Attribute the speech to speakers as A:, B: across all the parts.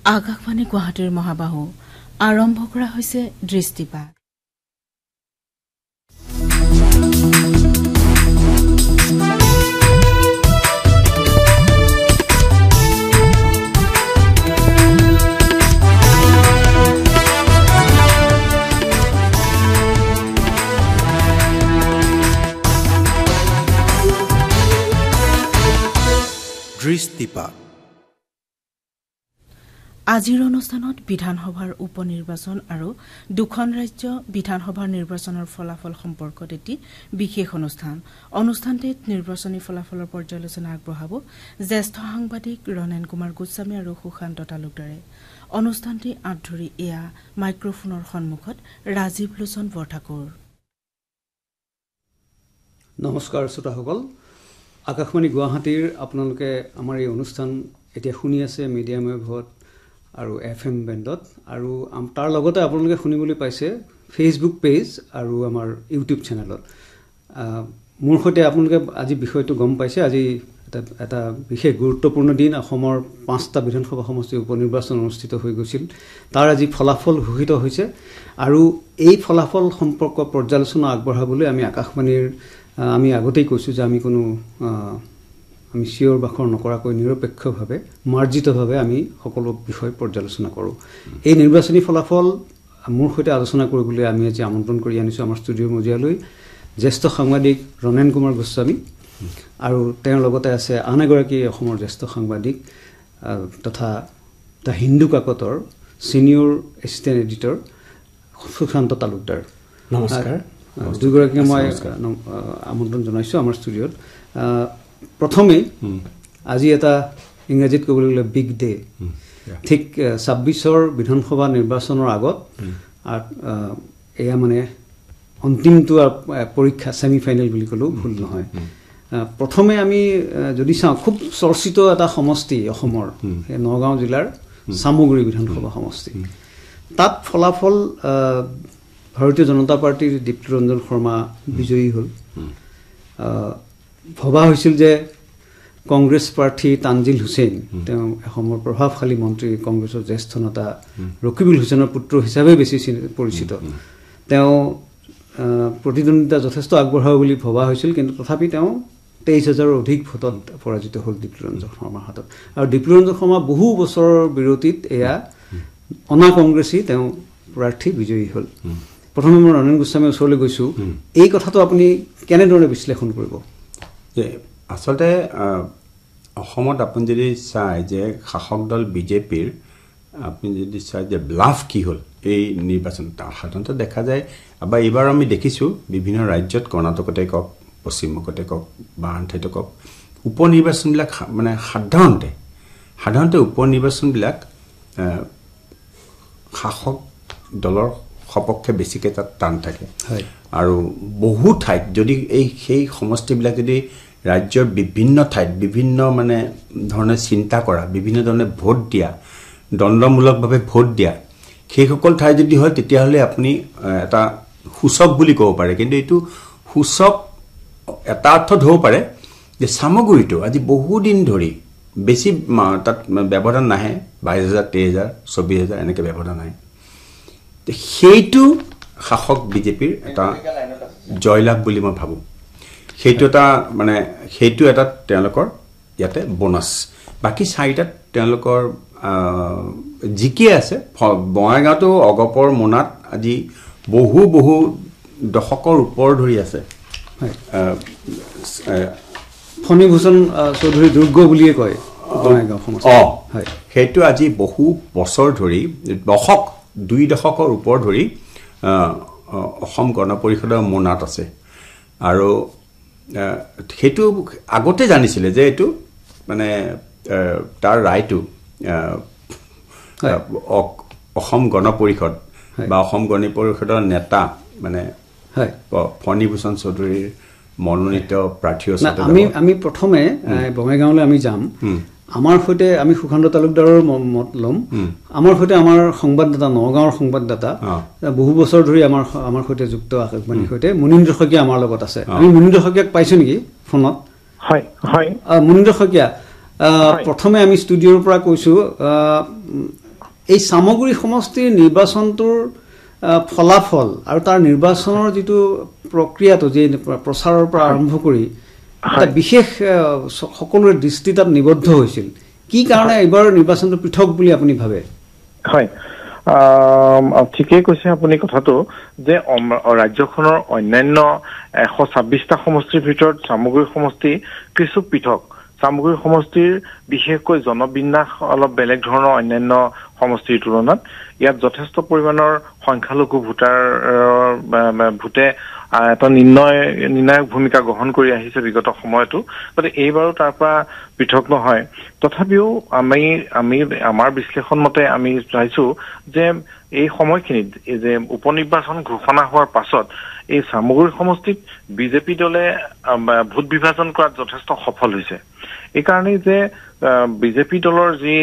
A: আকাশবাণী গুৱাহাটীৰ মহাবাহু আৰম্ভ কৰা হৈছে দৃষ্টিপাত।
B: দৃষ্টিপাত
A: আজিৰ অনুষ্ঠানত বিধানসভাৰ উপনিৰ্বাচন আৰু দুখন ৰাজ্য বিধানসভাৰ নিৰ্বাচনৰ ফলাফল সম্পৰ্কত এটি বিশেষ অনুষ্ঠানটিত নিৰ্বাচনী ফলাফলৰ পৰ্যালোচনা আগবঢ়াব জ্যেষ্ঠ সাংবাদিক ৰণেন কুমাৰ গোস্বামী আৰু সুশান্ত তালুকদাৰে। অনুষ্ঠানটি আঁতৰি এয়া মাইক্ৰফোনৰ সন্মুখত ৰাজীৱ লোচন বৰঠাকুৰ।
C: নমস্কাৰ শ্ৰোতাসকল, আকাশবাণী গুৱাহাটীৰ আপোনালোকে আমাৰ এই অনুষ্ঠান এতিয়া শুনি আছে মিডিয়াম ৱেভত আৰু FM বেণ্ডত, আৰু তাৰ লগতে আপোনালোকে শুনিবলৈ পাইছে ফেচবুক পেজ আৰু আমাৰ ইউটিউব চেনেলত। মোৰ সৈতে আপোনালোকে আজি বিষয়টো গম পাইছে। আজি এটা বিশেষ গুৰুত্বপূৰ্ণ দিন। অসমৰ 5টা বিধানসভা সমষ্টিৰ উপনিৰ্বাচন অনুষ্ঠিত হৈ গৈছিল। তাৰ আজি ফলাফল ঘোষিত হৈছে আৰু এই ফলাফল সম্পৰ্ক পৰ্যালোচনা আগবঢ়াবলৈ আমি আকাশবাণীৰ আমি আগতেই কৈছোঁ যে আমি কোনো আমি চিঞৰ বাখৰ নকৰাকৈ নিৰপেক্ষভাৱে মাৰ্জিতভাৱে আমি সকলো বিষয় পৰ্যালোচনা কৰোঁ। এই নিৰ্বাচনী ফলাফল মোৰ সৈতে আলোচনা কৰিবলৈ আমি আজি আমন্ত্ৰণ কৰি আনিছোঁ আমাৰ ষ্টুডিঅ'ৰ মজিয়ালৈ জ্যেষ্ঠ সাংবাদিক ৰণেন কুমাৰ গোস্বামী, আৰু তেওঁৰ লগতে আছে আন এগৰাকী অসমৰ জ্যেষ্ঠ সাংবাদিক তথা দ্য হিন্দু কাকতৰ senior assistant editor Sushanta Talukdar.
B: নমস্কাৰ।
C: দুয়োগৰাকীকে মই আমন্ত্ৰণ জনাইছোঁ আমাৰ ষ্টুডিঅ'ত। প্ৰথমে আজি এটা ইংৰাজীত ক'বলৈ গ'লে বিগ ডে। ঠিক 26ৰ বিধানসভা নিৰ্বাচনৰ আগত এয়া মানে অন্তিমটো পৰীক্ষা, ছেমি ফাইনেল বুলি ক'লেও ভুল নহয়। প্ৰথমে আমি যদি চাওঁ, খুব চৰ্চিত এটা সমষ্টি অসমৰ নগাঁও জিলাৰ চামগুৰি বিধানসভা সমষ্টি। তাত ফলাফল ভাৰতীয় জনতা পাৰ্টীৰ দীপ্তিৰঞ্জন শৰ্মা বিজয়ী হ'ল। ভবা হৈছিল যে কংগ্ৰেছ প্ৰাৰ্থী তানজিল হুছেইন, তেওঁ অসমৰ প্ৰভাৱশালী মন্ত্ৰী, কংগ্ৰেছৰ জ্যেষ্ঠ নেতা ৰকিবুল হুছেইনৰ পুত্ৰ হিচাপে বেছি পৰিচিত, তেওঁ প্ৰতিদ্বন্দ্বিতা যথেষ্ট আগবঢ়াব বুলি ভবা হৈছিল। কিন্তু তথাপি তেওঁ 23,000ৰ অধিক ভোটত পৰাজিত হ'ল দীপ্তিৰঞ্জন শৰ্মাৰ হাতত। আৰু দীপ্তিৰঞ্জন শৰ্মা বহু বছৰৰ বিৰতিত এয়া অনা কংগ্ৰেছী তেওঁ প্ৰাৰ্থী বিজয়ী হ'ল। প্ৰথমে মই ৰণেন গোস্বামীৰ ওচৰলৈ গৈছোঁ। এই কথাটো আপুনি কেনেদৰে বিশ্লেষণ কৰিব?
B: আচলতে অসমত আপুনি যদি চায় যে শাসক দল বিজেপিৰ আপুনি যদি চায় যে লাভ কি হ'ল এই নিৰ্বাচন, সাধাৰণতে দেখা যায় বা এইবাৰ আমি দেখিছোঁ বিভিন্ন ৰাজ্যত, কৰ্ণাটকতে কওক, পশ্চিমবংগতে কওক বা আন ঠাইতে কওক, উপনিৰ্বাচনবিলাক মানে সাধাৰণতে উপনিৰ্বাচনবিলাক শাসক দলৰ সপক্ষে বেছিকৈ তাত টান থাকে। আৰু বহু ঠাইত যদি সেই সমষ্টিবিলাক যদি ৰাজ্যৰ বিভিন্ন ঠাইত বিভিন্ন মানে ধৰণে চিন্তা কৰা, বিভিন্ন ধৰণে ভোট দিয়া, দণ্ডমূলকভাৱে ভোট দিয়া, সেইসকল ঠাই যদি হয় তেতিয়াহ'লে আপুনি এটা সূচক বুলি ক'ব পাৰে। কিন্তু এইটো সূচক এটা অৰ্থত হ'ব পাৰে যে চামগুৰিটো আজি বহুদিন ধৰি বেছি তাত ব্যৱধান নাহে, 22,000, 23,000, 24,000 এনেকৈ ব্যৱধান নাহে। সেইটো শাসক বিজেপিৰ এটা জয়লাভ বুলি মই ভাবোঁ। সেইটো এটা তেওঁলোকৰ ইয়াতে বোনাছ। বাকী 4টাত তেওঁলোকৰ জিকিয়ে আছে। বঙাইগাঁৱতো অগপৰ মোনাত আজি বহু দশকৰ ওপৰ ধৰি আছে।
C: ফণীভূষণ চৌধুৰী দুৰ্গ বুলিয়ে কয় বঙাইগাঁও সমষ্টি।
B: সেইটো আজি বহু বছৰ ধৰি, 2 দশকৰ ওপৰ ধৰি অসম গণ পৰিষদৰ মোনাত আছে। আৰু সেইটো আগতে জানিছিলে যে এইটো মানে তাৰ ৰায়টো অসম গণ পৰিষদ বা অসম গণ পৰিষদৰ নেতা মানে ফণীভূষণ চৌধুৰীৰ মনোনীত প্ৰাৰ্থী।
C: আমি প্ৰথমে বঙাইগাঁৱলৈ আমি যাম। আমাৰ সৈতে আমি সুশান্ত তালুকদাৰৰ মত ল'ম। আমাৰ সৈতে আমাৰ সংবাদদাতা, নগাঁৱৰ সংবাদদাতা, বহু বছৰ ধৰি আমাৰ সৈতে যুক্ত আকাশবাণীৰ সৈতে মুনীন্দ্ৰ শইকীয়া আমাৰ লগত আছে। আমি মুনীন্দ্ৰ শইকীয়াক পাইছোঁ নেকি ফোনত? মুনীন্দ্ৰ শইকীয়া, প্ৰথমে আমি ষ্টুডিঅ'ৰ পৰা কৈছোঁ এই সামগ্ৰী সমষ্টিৰ নিৰ্বাচনটোৰ ফলাফল আৰু তাৰ নিৰ্বাচনৰ যিটো প্ৰক্ৰিয়াটো যে প্ৰচাৰৰ পৰা আৰম্ভ কৰি এটা বিশেষ সকলোৰে দৃষ্টি তাত নিবদ্ধ হৈছিল কি কাৰণে এইবাৰ নিৰ্বাচনটো পৃথক বুলি আপুনি ভাবে
D: হয় ঠিকই কৈছে আপুনি কথাটো যে ৰাজ্যখনৰ অন্যান্য 126টা সমষ্টিৰ ভিতৰত সামগ্ৰী সমষ্টি কিছু পৃথক সামগ্ৰী সমষ্টিৰ বিশেষকৈ জনবিন্যাস অলপ বেলেগ ধৰণৰ অন্যান্য সমষ্টিৰ তুলনাত ইয়াত যথেষ্ট পৰিমাণৰ সংখ্যালঘু ভোটে এটা নিৰ্ণায়ক ভূমিকা গ্ৰহণ কৰি আহিছে বিগত সময়তো গতিকে এইবাৰো তাৰ পৰা পৃথক নহয় তথাপিও আমাৰ বিশ্লেষণ মতে আমি চাইছো যে এই সময়খিনিত যে উপনিৰ্বাচন ঘোষণা হোৱাৰ পাছত এই সামগ্ৰী সমষ্টিত বিজেপি দলে ভোট বিভাজন কৰাত যথেষ্ট সফল হৈছে এই কাৰণে যে বিজেপি দলৰ যি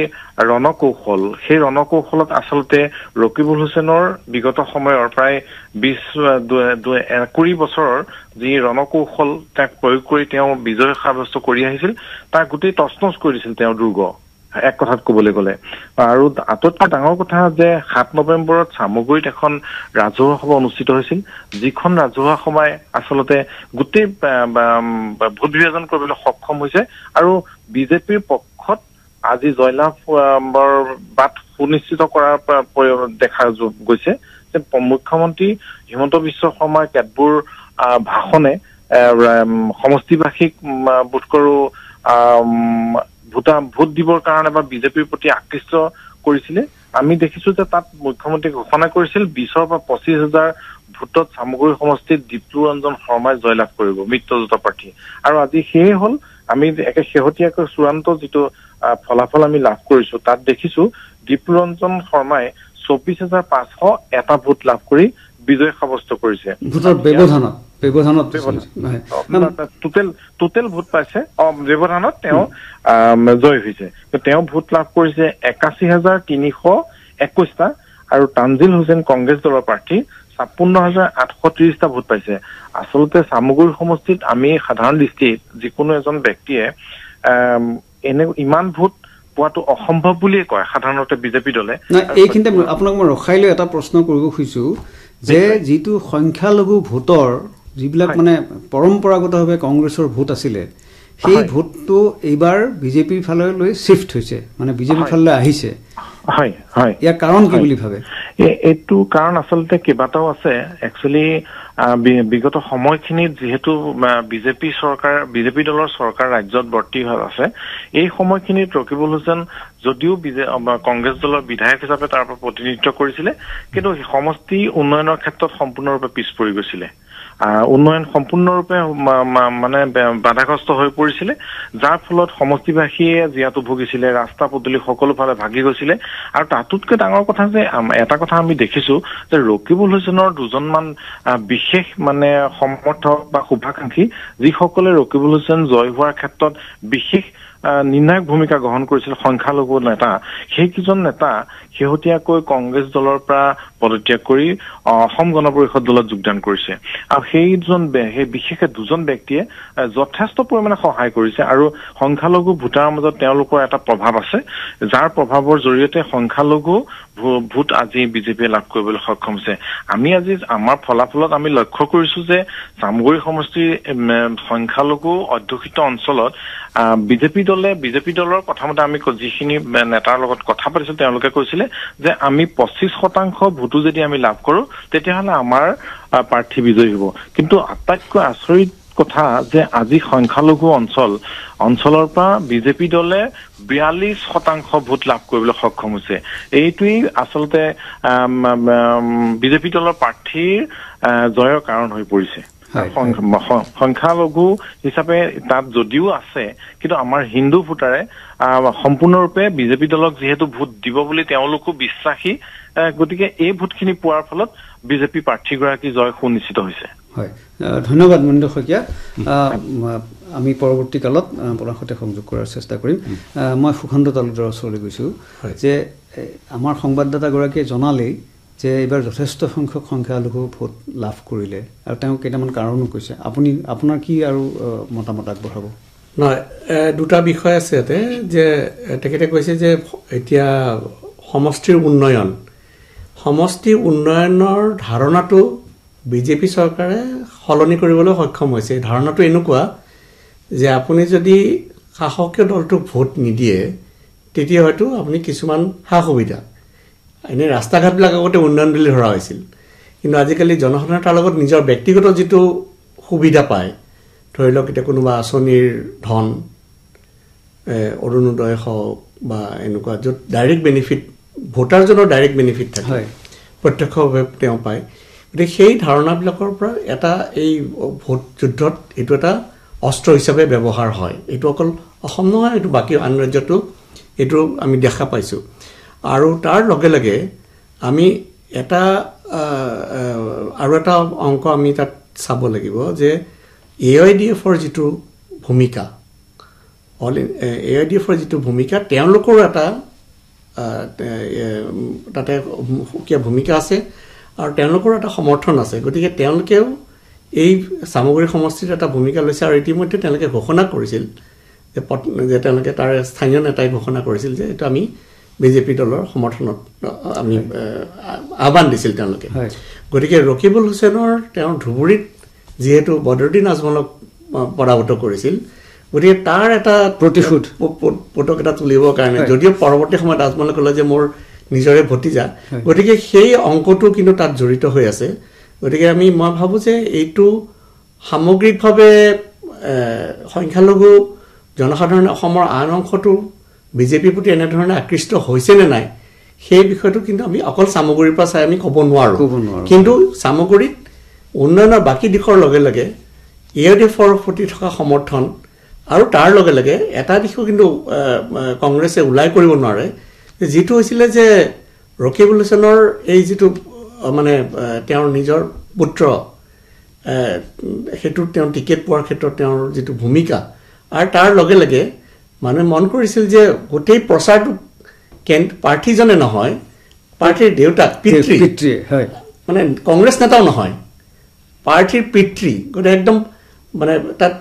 D: ৰণকৌশল সেই ৰণকৌশলত আচলতে ৰকিবুল হুছেইনৰ বিগত সময়ৰ প্ৰায় 20 বছৰৰ যি ৰণকৌশল তাক প্ৰয়োগ কৰি তেওঁ বিজয় সাব্যস্ত কৰি আহিছিল তাৰ গোটেই তছনছ কৰিছিল তেওঁ দুৰ্গ এক কথাত ক'বলৈ গ'লে আৰু আটাইতকৈ ডাঙৰ কথা যে 7 নৱেম্বৰত সামগ্ৰীত এখন ৰাজহুৱা সভা অনুষ্ঠিত হৈছিল যিখন ৰাজহুৱা সভাই আচলতে গোটেই ভোট বিভাজন কৰিবলৈ সক্ষম হৈছে আৰু বিজেপিৰ পক্ষত আজি জয়লাভৰ বাট সুনিশ্চিত কৰাৰ দেখা গৈছে যে মুখ্যমন্ত্ৰী হিমন্ত বিশ্ব শৰ্মাৰ কেতবোৰ ভাষণে সমষ্টিবাসীক বোধ কৰোঁ ভোট দিবৰ কাৰণে বা বিজেপিৰ প্ৰতি আকৃষ্ট কৰিছিলে আমি দেখিছো যে তাত মুখ্যমন্ত্ৰী ঘোষণা কৰিছিল 20 বা 25,000 ভোটত সামগ্ৰী সমষ্টিত দীপ্লু ৰঞ্জন শৰ্মাই জয়লাভ কৰিব মিত্ৰজোঁট প্ৰাৰ্থী আৰু আজি সেয়ে হ'ল আমি একে শেহতীয়াকৈ চূড়ান্ত যিটো ফলাফল আমি লাভ কৰিছো তাত দেখিছো দীপ্লু ৰঞ্জন শৰ্মাই 24,500 এটা ভোট লাভ কৰি বিজয় সাব্যস্ত কৰিছে
C: ভোটৰ ব্যৱধানত
D: টোটেল ভোট পাইছে ব্যৱধানত তেওঁ জয় হৈছে তেওঁ ভোট লাভ কৰিছে 81,321টা আৰু তানজিল হুছেইন কংগ্ৰেছ দলৰ প্ৰাৰ্থী 56,830টা ভোট পাইছে আচলতে সামগ্ৰী সমষ্টিত আমি সাধাৰণ দৃষ্টিত যিকোনো এজন ব্যক্তিয়ে ইমান ভোট পোৱাটো অসম্ভৱ বুলিয়ে কয় সাধাৰণতে বিজেপি দলে
C: এইখিনিতে আপোনাক মই ৰখাই লৈ এটা প্ৰশ্ন কৰিব খুজিছো যে যিটো সংখ্যালঘু ভোটৰ যিবিলাক মানে পৰম্পৰাগতভাৱে কংগ্ৰেছৰ ভোট আছিলে সেই ভোটটো এইবাৰ বিজেপিৰ ফাললৈ শিফট হৈছে মানে বিজেপিৰ ফাললৈ আহিছে
D: হয় হয়
C: ইয়াৰ কাৰণ কি বুলি ভাবে
D: এইটো কাৰণ আচলতে কেইবাটাও আছে একচুৱেলি বিগত সময়খিনিত যেহেতু বিজেপি দলৰ চৰকাৰ ৰাজ্যত বৰ্তি হৈ আছে এই সময়খিনিত ৰকিবুল হুছেইন যদিও কংগ্ৰেছ দলৰ বিধায়ক হিচাপে তাৰ পৰা প্ৰতিনিধিত্ব কৰিছিলে কিন্তু সমষ্টি উন্নয়নৰ ক্ষেত্ৰত সম্পূৰ্ণৰূপে পিছ পৰি গৈছিলে উন্নয়ন সম্পূৰ্ণৰূপে মানে বাধাগ্ৰস্ত হৈ পৰিছিলে যাৰ ফলত সমষ্টিবাসীয়ে জিয়াটো ভুগিছিলে ৰাস্তা পদূলি সকলোফালে ভাগি গৈছিলে আৰু তাতোতকৈ ডাঙৰ কথা যে এটা কথা আমি দেখিছো যে ৰকিবুল হুছেইনৰ দুজনমান বিশেষ মানে সমৰ্থক বা শুভাকাংক্ষী যিসকলে ৰকিবুল হুছেইন জয় হোৱাৰ ক্ষেত্ৰত বিশেষ নিৰ্ণায়ক ভূমিকা গ্ৰহণ কৰিছিল সংখ্যালঘু নেতা সেইকেইজন নেতা শেহতীয়াকৈ কংগ্ৰেছ দলৰ পৰা পদত্যাগ কৰি অসম গণ পৰিষদ দলত যোগদান কৰিছে আৰু সেই বিশেষকৈ দুজন ব্যক্তিয়ে যথেষ্ট পৰিমাণে সহায় কৰিছে আৰু সংখ্যালঘু ভোটাৰৰ মাজত তেওঁলোকৰ এটা প্ৰভাৱ আছে যাৰ প্ৰভাৱৰ জৰিয়তে সংখ্যালঘু ভোট আজি বিজেপিয়ে লাভ কৰিবলৈ সক্ষম হৈছে আমি আজি আমাৰ ফলাফলত আমি লক্ষ্য কৰিছো যে সামগ্ৰী সমষ্টিৰ সংখ্যালঘু অধ্যুষিত অঞ্চলত বিজেপি দলৰ কথামতে আমি যিখিনি নেতাৰ লগত কথা পাতিছো তেওঁলোকে কৈছিলে যে আমি 25% ভোটো যদি আমি লাভ কৰো তেতিয়াহ'লে আমাৰ প্ৰাৰ্থী বিজয়ী হ'ব কিন্তু আটাইতকৈ আচৰিত কথা যে আজি সংখ্যালঘু অঞ্চলৰ পৰা বিজেপি দলে 42% ভোট লাভ কৰিবলৈ সক্ষম হৈছে এইটোৱেই আচলতে বিজেপি দলৰ প্ৰাৰ্থীৰ জয়ৰ কাৰণ হৈ পৰিছে সংখ্যালঘু হিচাপে তাত যদিও আছে কিন্তু আমাৰ হিন্দু ভোটাৰে সম্পূৰ্ণৰূপে বিজেপি দলক যিহেতু ভোট দিব বুলি তেওঁলোকো বিশ্বাসী গতিকে এই ভোটখিনি পোৱাৰ ফলত বিজেপি প্ৰাৰ্থীগৰাকী জয় সুনিশ্চিত হৈছে
C: হয় ধন্যবাদ মনিন্দ্ৰ শইকীয়া আমি পৰৱৰ্তী কালত আপোনাৰ সৈতে সংযোগ কৰাৰ চেষ্টা কৰিম মই সুখন্ত তালুকদাৰৰ ওচৰলৈ গৈছোঁ যে আমাৰ সংবাদদাতাগৰাকীয়ে জনালেই যে এইবাৰ যথেষ্ট সংখ্যক সংখ্যালঘু ভোট লাভ কৰিলে আৰু তেওঁ কেইটামান কাৰণো কৈছে আপোনাৰ কি আৰু মতামত আগবঢ়াব
E: নহয় দুটা বিষয় আছে ইয়াতে যে তেখেতে কৈছে যে এতিয়া সমষ্টিৰ উন্নয়নৰ ধাৰণাটো বিজেপি চৰকাৰে সলনি কৰিবলৈ সক্ষম হৈছে। ধাৰণাটো এনেকুৱা যে আপুনি যদি শাসকীয় দলটোক ভোট নিদিয়ে তেতিয়া হয়তো আপুনি কিছুমান সা সুবিধা এনেই ৰাস্তা ঘাটবিলাক আগতে উন্নয়ন বুলি ধৰা হৈছিল, কিন্তু আজিকালি জনসাধাৰণে তাৰ লগত নিজৰ ব্যক্তিগত যিটো সুবিধা পায়, ধৰি লওক এতিয়া কোনোবা আঁচনিৰ ধন অৰুণোদয় হওক বা এনেকুৱা য'ত ডাইৰেক্ট বেনিফিট ভোটাৰজনৰ ডাইৰেক্ট বেনিফিট থাকে, প্ৰত্যক্ষভাৱে তেওঁ পায়। গতিকে সেই ধাৰণাবিলাকৰ পৰা এটা এই ভোট যুদ্ধত এইটো এটা অস্ত্ৰ হিচাপে ব্যৱহাৰ হয়। এইটো অকল অসম নহয়, এইটো বাকী আন ৰাজ্যতো এইটো আমি দেখা পাইছোঁ। আৰু তাৰ লগে লগে আমি আৰু এটা অংক আমি তাত চাব লাগিব যে AIDFৰ যিটো ভূমিকা, AIDFৰ যিটো ভূমিকা, তেওঁলোকৰো এটা তাতে সুকীয়া ভূমিকা আছে আৰু তেওঁলোকৰ এটা সমৰ্থন আছে। গতিকে তেওঁলোকেও এই সামগ্ৰী সমষ্টিত এটা ভূমিকা লৈছে আৰু ইতিমধ্যে তেওঁলোকে ঘোষণা কৰিছিল যে তেওঁলোকে তাৰ স্থানীয় নেতাই ঘোষণা কৰিছিল যে এইটো আমি বিজেপি দলৰ সমৰ্থনত আমি আহ্বান দিছিল তেওঁলোকে। গতিকে ৰকিবুল হুছেইনৰ তেওঁৰ ধুবুৰীত যিহেতু বদৰুদ্দিন আজমলক পৰাভূত কৰিছিল, গতিকে তাৰ এটা প্ৰতিশোধ পদক এটা তুলিবৰ কাৰণে, যদিও পৰৱৰ্তী সময়ত আজমলে ক'লে যে মোৰ নিজৰে ভতিজা, গতিকে সেই অংকটো কিন্তু তাত জড়িত হৈ আছে। গতিকে মই ভাবোঁ যে এইটো সামগ্ৰিকভাৱে সংখ্যালঘু জনসাধাৰণে অসমৰ আন অংশটো বিজেপিৰ প্ৰতি এনেধৰণে আকৃষ্ট হৈছে নে নাই সেই বিষয়টো কিন্তু আমি অকল সামগ্ৰীৰ পৰা চাই আমি ক'ব নোৱাৰোঁ। কিন্তু সামগ্ৰীত উন্নয়নৰ বাকী দিশৰ লগে লগে AIDFৰ প্ৰতি থকা সমৰ্থন আৰু তাৰ লগে লগে এটা দিশো কিন্তু কংগ্ৰেছে ওলাই কৰিব নোৱাৰে, যিটো হৈছিলে যে ৰকিবুল হুছেইনৰ এই যিটো মানে তেওঁৰ নিজৰ পুত্ৰ সেইটোত তেওঁ টিকেট পোৱাৰ ক্ষেত্ৰত তেওঁৰ যিটো ভূমিকা, আৰু তাৰ লগে লগে মানুহে মন কৰিছিল যে গোটেই প্ৰচাৰটো প্ৰাৰ্থীজনে নহয়, প্ৰাৰ্থীৰ দেউতাক পিতৃ মানে কংগ্ৰেছ নেতাও নহয়, প্ৰাৰ্থীৰ পিতৃ, গতিকে একদম মানে তাত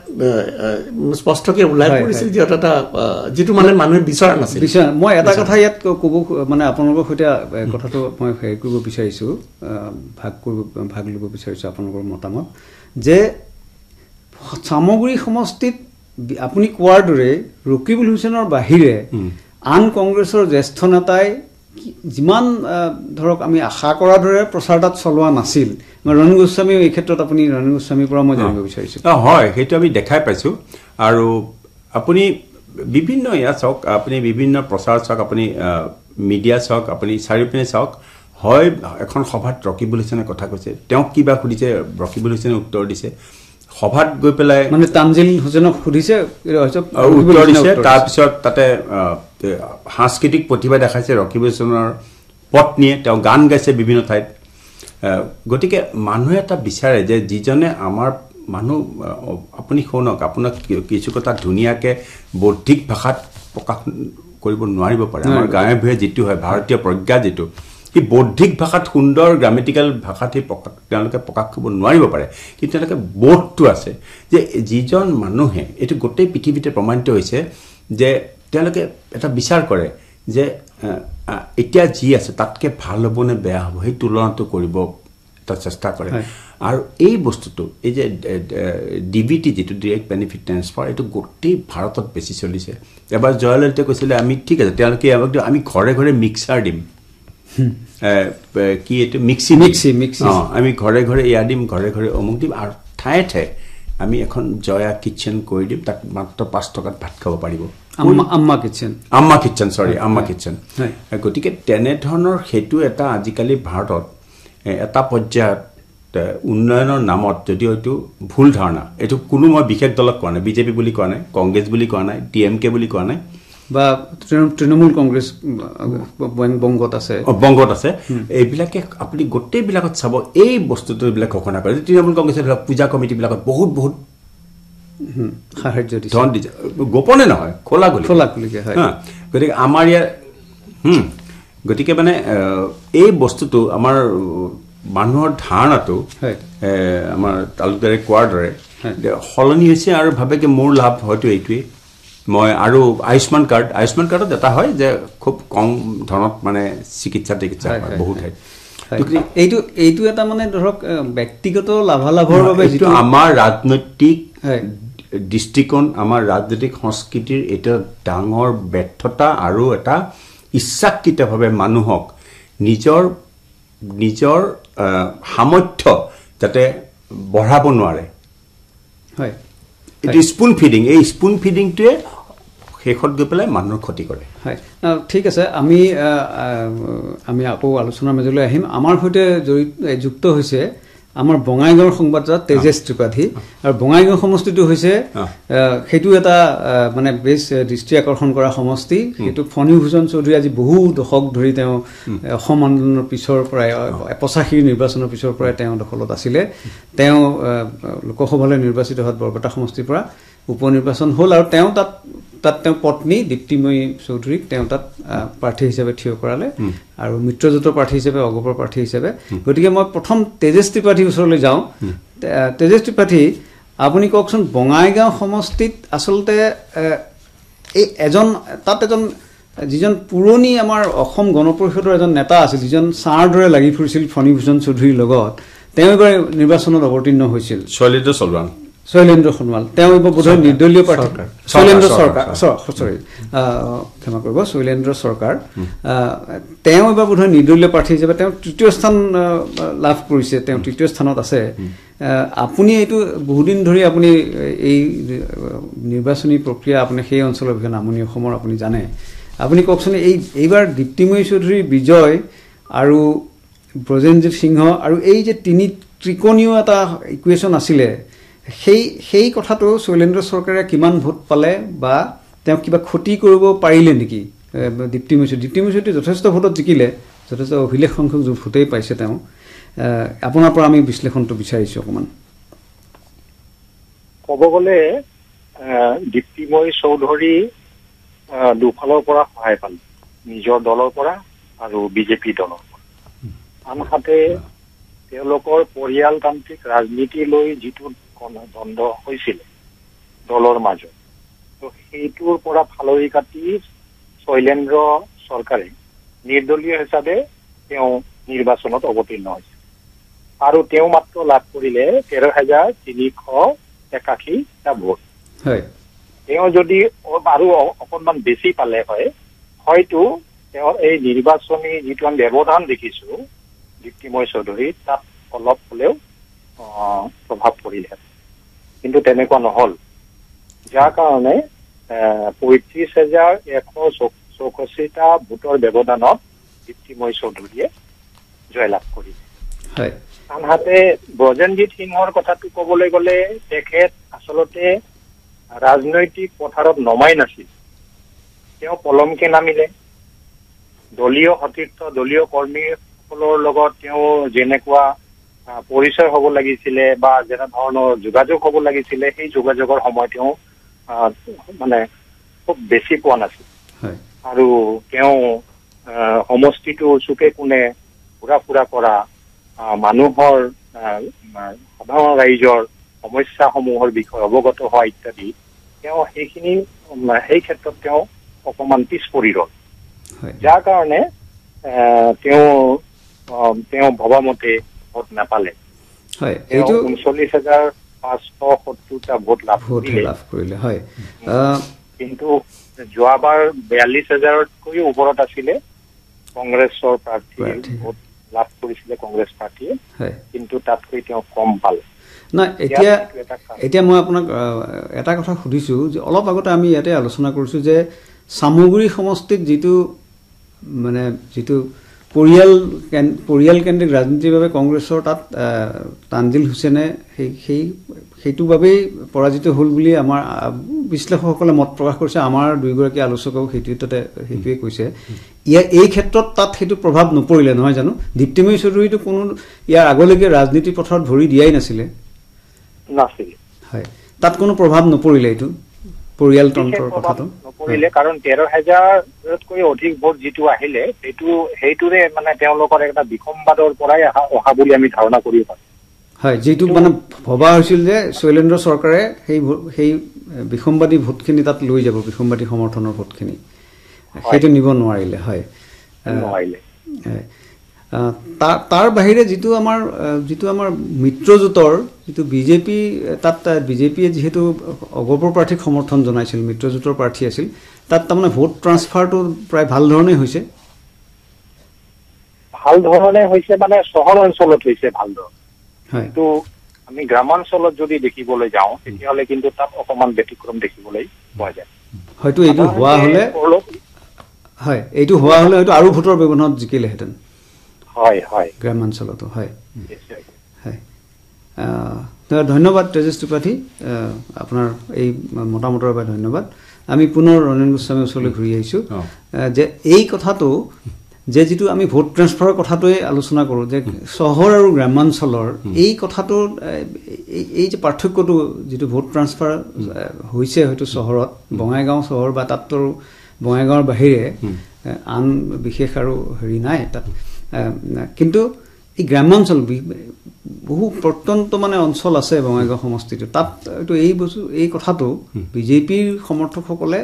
E: স্পষ্টকৈ ওলাই পৰিছিল যে এটা যিটো মানে মানুহে বিচৰা নাছিল।
C: মই এটা কথা ইয়াত ক'ব মানে আপোনালোকৰ সৈতে কথাটো মই হেৰি কৰিব বিচাৰিছোঁ, ভাগ ল'ব বিচাৰিছোঁ আপোনালোকৰ মতামত, যে সামগ্ৰী সমষ্টিত আপুনি কোৱাৰ দৰে ৰকিবুল হুছেইনৰ বাহিৰে আন কংগ্ৰেছৰ জ্যেষ্ঠ নেতাই যিমান ধৰক আমি আশা কৰাৰ দৰে প্ৰচাৰ তাত চলোৱা নাছিল। ৰণীল গোস্বামীও এই ক্ষেত্ৰত আপুনি ৰণীল গোস্বামীৰ পৰা মই জানিব বিচাৰিছোঁ।
B: হয়, সেইটো আমি দেখাই পাইছোঁ। আৰু আপুনি বিভিন্ন ইয়াত চাওক, আপুনি বিভিন্ন প্ৰচাৰ চাওক, আপুনি মিডিয়া চাওক, আপুনি চাৰিওপিনে চাওক, হয় এখন সভাত ৰকিবুল হুছেইনে কথা কৈছে, তেওঁক কিবা সুধিছে, ৰকিবুল হুছেইনে উত্তৰ দিছে, সভাত গৈ পেলাই
C: মানে তানজিল হুছেইনক সুধিছে,
B: উত্তৰ দিছে, তাৰপিছত তাতে সাংস্কৃতিক প্ৰতিভা দেখাইছে ৰকিবুল হুছেইনৰ পত্নীয়ে, তেওঁ গান গাইছে বিভিন্ন ঠাইত। গতিকে মানুহে এটা বিচাৰে যে যিজনে আমাৰ মানুহ, আপুনি শুনক, আপোনাক কিছু কথা ধুনীয়াকৈ বৌদ্ধিক ভাষাত প্ৰকাশ কৰিব নোৱাৰিব পাৰে। আমাৰ গাঁৱে ভূঞে যিটো হয় ভাৰতীয় প্ৰজ্ঞা যিটো, সি বৌদ্ধিক ভাষাত সুন্দৰ গ্ৰামেটিকেল ভাষাত তেওঁলোকে প্ৰকাশ কৰিব নোৱাৰিব পাৰে, কিন্তু তেওঁলোকে বোধটো আছে যে যিজন মানুহে, এইটো গোটেই পৃথিৱীতে প্ৰমাণিত হৈছে যে তেওঁলোকে এটা বিচাৰ কৰে যে এতিয়া যি আছে তাতকৈ ভাল হ'ব নে বেয়া হ'ব, সেই তুলনাটো কৰিব এটা চেষ্টা কৰে। আৰু এই বস্তুটো, এই যে DBT যিটো ডাইৰেক্ট বেনিফিট ট্ৰেন্সফাৰ, এইটো গোটেই ভাৰতত বেছি চলিছে। এবাৰ জয়ললিতে কৈছিলে আমি ঠিক আছে, তেওঁলোকে আমি ঘৰে ঘৰে মিক্সাৰ দিম, কি এইটো মিক্সি, আমি ঘৰে ঘৰে এয়া দিম, ঘৰে ঘৰে অমুক দিম, আৰু ঠায়ে ঠায়ে আমি এখন জয়া কিটচেন কৰি দিম, তাত মাত্ৰ 5 টকাত ভাত খাব পাৰিব।
C: আম্মা কিটচেন।
B: গতিকে তেনেধৰণৰ সেইটো এটা আজিকালি ভাৰতত এটা পৰ্যায়ত উন্নয়নৰ নামত, যদিও এইটো ভুল ধাৰণা, এইটো কোনো মই বিশেষ দলক কোৱা নাই, বিজেপি বুলি কোৱা নাই, কংগ্ৰেছ বুলি কোৱা নাই, DMK বুলি কোৱা নাই,
C: বা তৃণমূল কংগ্ৰেছ বংগত আছে,
B: এইবিলাকে আপুনি গোটেইবিলাকত চাব এই বস্তুটো এইবিলাক ঘোষণা কৰে। তৃণমূল কংগ্ৰেছে ধৰক পূজা কমিটিবিলাকত বহুত বহুত
C: সাহায্য দিছে,
B: ধন দিছে, গোপনে নহয়, খোলাখুলিকে। গতিকে আমাৰ ইয়াৰ গতিকে মানে এই বস্তুটো আমাৰ মানুহৰ ধাৰণাটো আমাৰ তালুকদাৰে কোৱাৰ দৰে সলনি হৈছে আৰু ভাবে কি মোৰ লাভ হয়তো এইটোৱেই, মই আৰু আয়ুষ্মান কাৰ্ডত এটা হয় যে খুব কম ধৰণত মানে চিকিৎসা বহুত ঠাইত
C: এইটো এটা মানে ধৰক ব্যক্তিগত লাভালাভৰ বাবে
B: যিটো আমাৰ ৰাজনৈতিক দৃষ্টিকোণ আমাৰ ৰাজনৈতিক সংস্কৃতিৰ এটা ডাঙৰ ব্যৰ্থতা আৰু এটা ইচ্ছাকৃতভাৱে মানুহক নিজৰ সামৰ্থ্য যাতে বঢ়াব নোৱাৰে
C: হয়
B: এইটো স্পুন ফিডিং এই স্পুন ফিডিংটোৱে শেষত গৈ পেলাই মানুহৰ ক্ষতি কৰে
C: হয় ঠিক আছে আমি আকৌ আলোচনাৰ মাজলৈ আহিম আমাৰ সৈতে যুক্ত হৈছে আমাৰ বঙাইগাঁৱৰ সংবাদদাতা তেজেশ ত্ৰিপাঠী আৰু বঙাইগাঁও সমষ্টিটো হৈছে সেইটো এটা মানে বেছ দৃষ্টি আকৰ্ষণ কৰা সমষ্টি সেইটো ফণীভূষণ চৌধুৰী আজি বহু দশক ধৰি তেওঁ অসম আন্দোলনৰ পিছৰ পৰাই 85 নিৰ্বাচনৰ পিছৰ পৰাই তেওঁ দখলত আছিলে তেওঁ লোকসভালৈ নিৰ্বাচিত হোৱাত বৰপেটা সমষ্টিৰ পৰা উপ নিৰ্বাচন হ'ল আৰু তেওঁ তাত তেওঁ পত্নী দীপ্তিময়ী চৌধুৰীক তেওঁ তাত প্ৰাৰ্থী হিচাপে থিয় কৰালে আৰু মিত্ৰজোঁটৰ প্ৰাৰ্থী হিচাপে অগপৰ প্ৰাৰ্থী হিচাপে গতিকে মই প্ৰথম তেজেশ ত্ৰিপাঠীৰ ওচৰলৈ যাওঁ তেজেশ ত্ৰিপাঠী আপুনি কওকচোন বঙাইগাঁও সমষ্টিত আচলতে এই এজন যিজন পুৰণি আমাৰ অসম গণ পৰিষদৰ এজন নেতা আছিল যিজন ছাৰ দৰে লাগি ফুৰিছিল ফণীভূষণ চৌধুৰীৰ লগত তেওঁ এইবাৰ নিৰ্বাচনত অৱতীৰ্ণ হৈছিল শৈলেন্দ্ৰ সোণোৱাল তেওঁ এইবাৰ বোধহয় নিৰ্দলীয় প্ৰাৰ্থী শৈলেন্দ্ৰ চৰকাৰ তেওঁ এইবাৰ বোধহয় নিৰ্দলীয় প্ৰাৰ্থী হিচাপে তেওঁ তৃতীয় স্থান লাভ কৰিছে তেওঁ তৃতীয় স্থানত আছে আপুনি এইটো বহুদিন ধৰি আপুনি এই নিৰ্বাচনী প্ৰক্ৰিয়া আপুনি সেই অঞ্চলৰ বিষয়ে নামনি অসমৰ আপুনি জানে আপুনি কওকচোন এইবাৰ দীপ্তিময়ী চৌধুৰীৰ বিজয় আৰু ব্ৰজেনজিৎ সিংহ আৰু এই যে ত্ৰিকোণীয় এটা ইকুৱেশ্যন আছিলে সেই কথাটো শৈলেন্দ্ৰ চৰকাৰে কিমান ভোট পালে বা তেওঁ কিবা ক্ষতি কৰিব পাৰিলে নেকি দীপ্তিময়ী চৌধুৰী যথেষ্ট ভোটত জিকিলে যথেষ্ট অভিলেখ সংখ্যক ভোটেই পাইছে তেওঁ আপোনাৰ পৰা আমি বিশ্লেষণটো বিচাৰিছোঁ অকণমান
F: ক'ব গ'লে দীপ্তিময়ী চৌধুৰী দুফালৰ পৰা সহায় পালে নিজৰ দলৰ পৰা আৰু বিজেপি দলৰ পৰা আনহাতে তেওঁলোকৰ পৰিয়ালতান্ত্ৰিক ৰাজনীতি লৈ যিটো দ্বন্দ্ব হৈছিলে দলৰ মাজত তো সেইটোৰ পৰা ফালৰি কাটি শৈলেন্দ্ৰ চৰকাৰে নিৰ্দলীয় হিচাপে তেওঁ নিৰ্বাচনত অৱতীৰ্ণ হৈছে আৰু তেওঁ মাত্ৰ লাভ কৰিলে 13,381টা ভোট তেওঁ যদি আৰু অকণমান বেছি পালে হয় হয়তো তেওঁৰ এই নিৰ্বাচনী যিটো আমি ব্যৱধান দেখিছো দীপ্তিময়ী চৌধুৰী তাত অলপ হ'লেও প্ৰভাৱ পৰিলে কিন্তু তেনেকুৱা নহল যাৰ কাৰণে 35,164টা ভোটৰ ব্যৱধানত দীপ্তিময়ী চৌধুৰীয়ে জয়লাভ কৰিলে আনহাতে ব্ৰজেনজিৎ সিংহৰ কথাটো ক'বলৈ গ'লে তেখেত আচলতে ৰাজনৈতিক পথাৰত নমাই নাছিল তেওঁ পলমকে নামিলে দলীয় সতীৰ্থ দলীয় কৰ্মীসকলৰ লগত তেওঁ যেনেকুৱা পৰিচয় হ'ব লাগিছিলে বা যেনে ধৰণৰ যোগাযোগ হ'ব লাগিছিলে সেই যোগাযোগৰ সময় তেওঁ মানে খুব বেছি পোৱা নাছিল আৰু তেওঁ সমষ্টিটো চুকে কোণে ঘূৰা ফুৰা কৰা মানুহৰ সাধাৰণ ৰাইজৰ সমস্যাসমূহৰ বিষয়ে অৱগত হোৱা ইত্যাদি তেওঁ সেই ক্ষেত্ৰত তেওঁ অকণমান পিছ পৰি ৰ'ল যাৰ কাৰণে তেওঁ ভবামতে ভোট নাপালে 39,570টা ভোট লাভ কৰিলে কিন্তু যোৱাবাৰ 42,000তকৈও ওপৰত আছিলে কংগ্ৰেছৰ প্ৰাৰ্থীয়ে ভোট লাভ কৰিছিলে কংগ্ৰেছ প্ৰাৰ্থীয়ে কিন্তু তাতকৈ তেওঁ কম পালে
C: না এতিয়া মই আপোনাক এটা কথা সুধিছোঁ যে অলপ আগতে আমি ইয়াতে আলোচনা কৰিছোঁ যে সামগ্ৰী সমষ্টিত যিটো পৰিয়ালকেন্দ্ৰিক ৰাজনীতিৰ বাবে কংগ্ৰেছৰ তাত তানজিল হুছেইনে সেইটোৰ বাবেই পৰাজিত হ'ল বুলি আমাৰ বিশ্লেষকসকলে মত প্ৰকাশ কৰিছে আমাৰ দুয়োগৰাকী আলোচকেও সেইটোৱে কৈছে এই ক্ষেত্ৰত তাত সেইটো প্ৰভাৱ নপৰিলে নহয় জানো দীপ্তিময়ী চৌধুৰীটো কোনো ইয়াৰ আগলৈকে ৰাজনীতি পথাৰত ভৰি দিয়াই নাছিলে হয় তাত কোনো প্ৰভাৱ নপৰিলে এইটো পৰিয়ালতন্ত্ৰৰ কথাটো
F: নপৰিলে কাৰণ 13,000তকৈ অধিক ভোট যিটো আহিলে সেইটোৰে মানে তেওঁলোকৰ এটা বিসম্বাদৰ পৰাই অহা বুলি আমি ধাৰণা কৰিব পাৰোঁ
C: হয়, যেটো মানে ভবা হৈছিল যে শৈলেন্দ্ৰ চৰকাৰে সেই বিসম্বাদী ভোটখিনি তাত লৈ যাব, বিসম্বাদী সমৰ্থনৰ ভোটখিনি সেইটো নিব নোৱাৰিলে। হয়, তাৰ বাহিৰে যিটো আমাৰ মিত্ৰজোঁটৰ যিটো বিজেপি, তাত বিজেপিয়ে যিহেতু অগপৰ প্ৰাৰ্থীক সমৰ্থন জনাইছিল, মিত্ৰজোঁটৰ প্ৰাৰ্থী আছিল, তাত তাৰমানে ভোট ট্ৰান্সফাৰটো প্ৰায় ভাল ধৰণে হৈছে।
F: ভাল ধৰণে হৈছে মানে চহৰ অঞ্চলত হৈছে ভাল ধৰণে, কিন্তু আমি গ্ৰামাঞ্চলত যদি দেখিবলৈ যাওঁ তেতিয়াহ'লে কিন্তু তাত অকণমান ব্যতিক্ৰম দেখিবলৈ পোৱা যায়।
C: হয়তো এইটো হোৱা হ'লে হয়তো আৰু ভোটৰ ব্যৱধানত জিকিলেহেঁতেন। হয় হয়, গ্ৰামাঞ্চলতো। হয় হয়, ধন্যবাদ তেজেশ ত্ৰিপাঠী, আপোনাৰ এই মতামতৰ বাবে ধন্যবাদ। আমি পুনৰ ৰণেন গোস্বামীৰ ওচৰলৈ ঘূৰি আহিছোঁ যে এই কথাটো যে যিটো আমি ভোট ট্ৰান্সফাৰৰ কথাটোৱে আলোচনা কৰোঁ যে চহৰ আৰু গ্ৰামাঞ্চলৰ এই কথাটো, এই যে পাৰ্থক্যটো যিটো ভোট ট্ৰান্সফাৰ হৈছে হয়তো চহৰত, বঙাইগাঁও চহৰ বা তাততো বঙাইগাঁৱৰ বাহিৰে আন বিশেষ আৰু হেৰি নাই তাত, কিন্তু এই গ্ৰামাঞ্চল বহু প্ৰত্যন্ত মানে অঞ্চল আছে বঙাইগাঁও সমষ্টিটো, তাত এইটো এই কথাটো বিজেপিৰ সমৰ্থকসকলে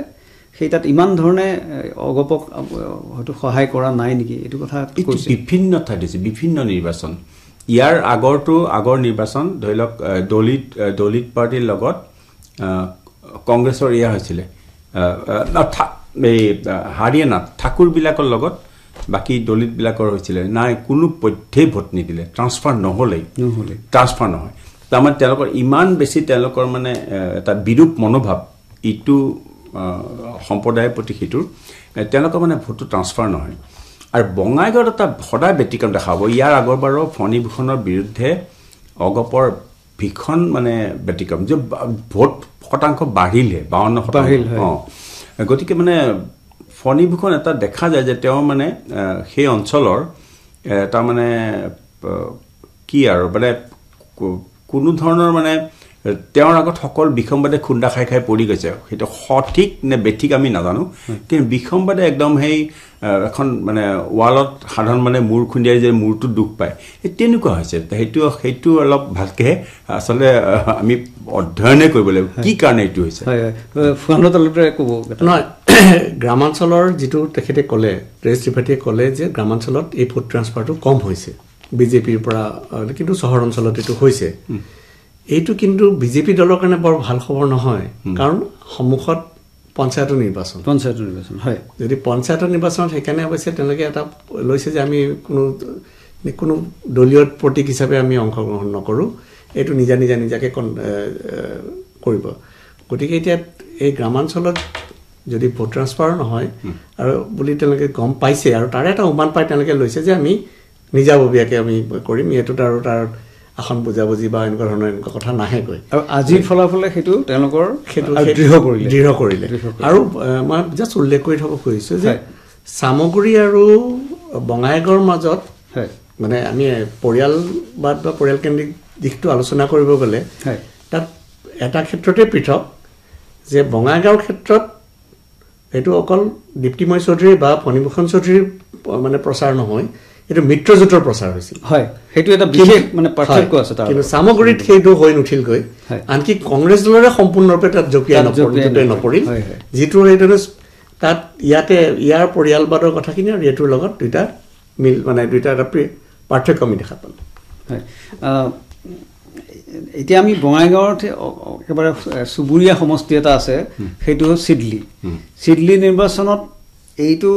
C: সেই তাত ইমান ধৰণে অগপক হয়তো সহায় কৰা নাই নেকি, এইটো কথা
B: বিভিন্ন ঠাইত হৈছে, বিভিন্ন নিৰ্বাচন। ইয়াৰ আগৰ নিৰ্বাচন ধৰি লওক দলিত পাৰ্টিৰ লগত কংগ্ৰেছৰ এয়া হৈছিলে, এই হাৰিয়ানাত ঠাকুৰবিলাকৰ লগত বাকী দলিতবিলাকৰ হৈছিলে, নাই কোনো পধ্যেই ভোট নিদিলে, ট্ৰান্সফাৰ নহ'লেই, ট্ৰান্সফাৰ নহয়। তাৰমানে তেওঁলোকৰ ইমান বেছি তেওঁলোকৰ মানে এটা বিৰূপ মনোভাৱ ইটো সম্প্ৰদায়ৰ প্ৰতি সিটোৰ, তেওঁলোকৰ মানে ভোটটো ট্ৰান্সফাৰ নহয়। আৰু বঙাইগাঁৱত এটা সদায় ব্যতিক্ৰম দেখা পাব। ইয়াৰ আগৰবাৰৰ ফণীভূষণৰ বিৰুদ্ধে অগপৰ ভীষণ মানে ব্যতিক্ৰম, যে ভোট শতাংশ বাঢ়িলে 52%। গতিকে মানে ফণীভূষণ এটা দেখা যায় যে তেওঁ মানে সেই অঞ্চলৰ এটা মানে কি আৰু মানে কোনো ধৰণৰ মানে তেওঁৰ আগত সকল বিসম্বাদে খুন্দা খাই খাই পৰি গৈছে। সেইটো সঠিক নে বেঠিক আমি নাজানো, কিন্তু বিসম্বাদে একদম সেই এখন মানে ৱালত সাধাৰণ মানে মূৰ খুন্দিয়াই যে মূৰটো দুখ পায়, তেনেকুৱা হৈছে। সেইটো অলপ ভালকৈ আচলতে আমি অধ্যয়নে কৰিব লাগিব কি কাৰণে এইটো হৈছে।
E: নহয়, গ্ৰামাঞ্চলৰ যিটো তেখেতে ক'লে, তেজেশ ত্ৰিপাঠীয়ে ক'লে যে গ্ৰামাঞ্চলত এই ভোট ট্ৰান্সফাৰটো কম হৈছে বিজেপিৰ পৰা, কিন্তু চহৰ অঞ্চলত এইটো হৈছে। এইটো কিন্তু বিজেপি দলৰ কাৰণে বৰ ভাল খবৰ নহয়, কাৰণ সন্মুখত পঞ্চায়তৰ নিৰ্বাচন
C: হয়।
E: যদি পঞ্চায়তৰ নিৰ্বাচনত সেইকাৰণে অৱশ্যে তেওঁলোকে এটা লৈছে যে আমি কোনো দলীয় প্ৰতীক হিচাপে আমি অংশগ্ৰহণ নকৰোঁ, এইটো নিজাকে কৰিব। গতিকে এতিয়া এই গ্ৰামাঞ্চলত যদি ভোট ট্ৰান্সফাৰ নহয় আৰু বুলি তেওঁলোকে গম পাইছে, আৰু তাৰে এটা উমান পাই তেওঁলোকে লৈছে যে আমি নিজাববীয়াকৈ আমি কৰিম, এইটোত আৰু তাৰ আসন বুজাবুজি বা এনেকুৱা ধৰণৰ এনেকুৱা কথা নাহেগৈ।
C: আৰু আজিৰ ফলাফলে সেইটো তেওঁলোকৰ
E: দৃঢ় কৰিলে। আৰু মই জাষ্ট উল্লেখ কৰি থ'ব খুজিছোঁ যে চামগুৰি আৰু বঙাইগাঁৱৰ মাজত মানে আমি পৰিয়ালবাদ বা পৰিয়ালকেন্দ্ৰিক দিশটো আলোচনা কৰিব গ'লে তাত এটা ক্ষেত্ৰতে পৃথক, যে বঙাইগাঁৱৰ ক্ষেত্ৰত এইটো অকল দীপ্তিময় চৌধুৰী বা ফণীভূষণ চৌধুৰীৰ মানে প্ৰচাৰ নহয়, এইটো মিত্ৰজোঁটৰ প্ৰচাৰ হৈছিল।
C: হয়, সেইটো এটা বিশেষ মানে পাৰ্থক্য আছে।
E: কিন্তু চামগুৰিত সেইটো হৈ নুঠিলগৈ, আনকি কংগ্ৰেছ দলৰে সম্পূৰ্ণৰূপে তাত জপিয়াই নপৰিল, যিটো সেইদৰে তাত ইয়াৰ পৰিয়ালবাদৰ কথাখিনি আৰু এইটোৰ লগত দুইটা এটা পাৰ্থক্য আমি দেখা পালোঁ।
C: হয়, এতিয়া আমি বঙাইগাঁৱত একেবাৰে চুবুৰীয়া সমষ্টি এটা আছে, সেইটো হ'ল চিডলি নিৰ্বাচনত এইটো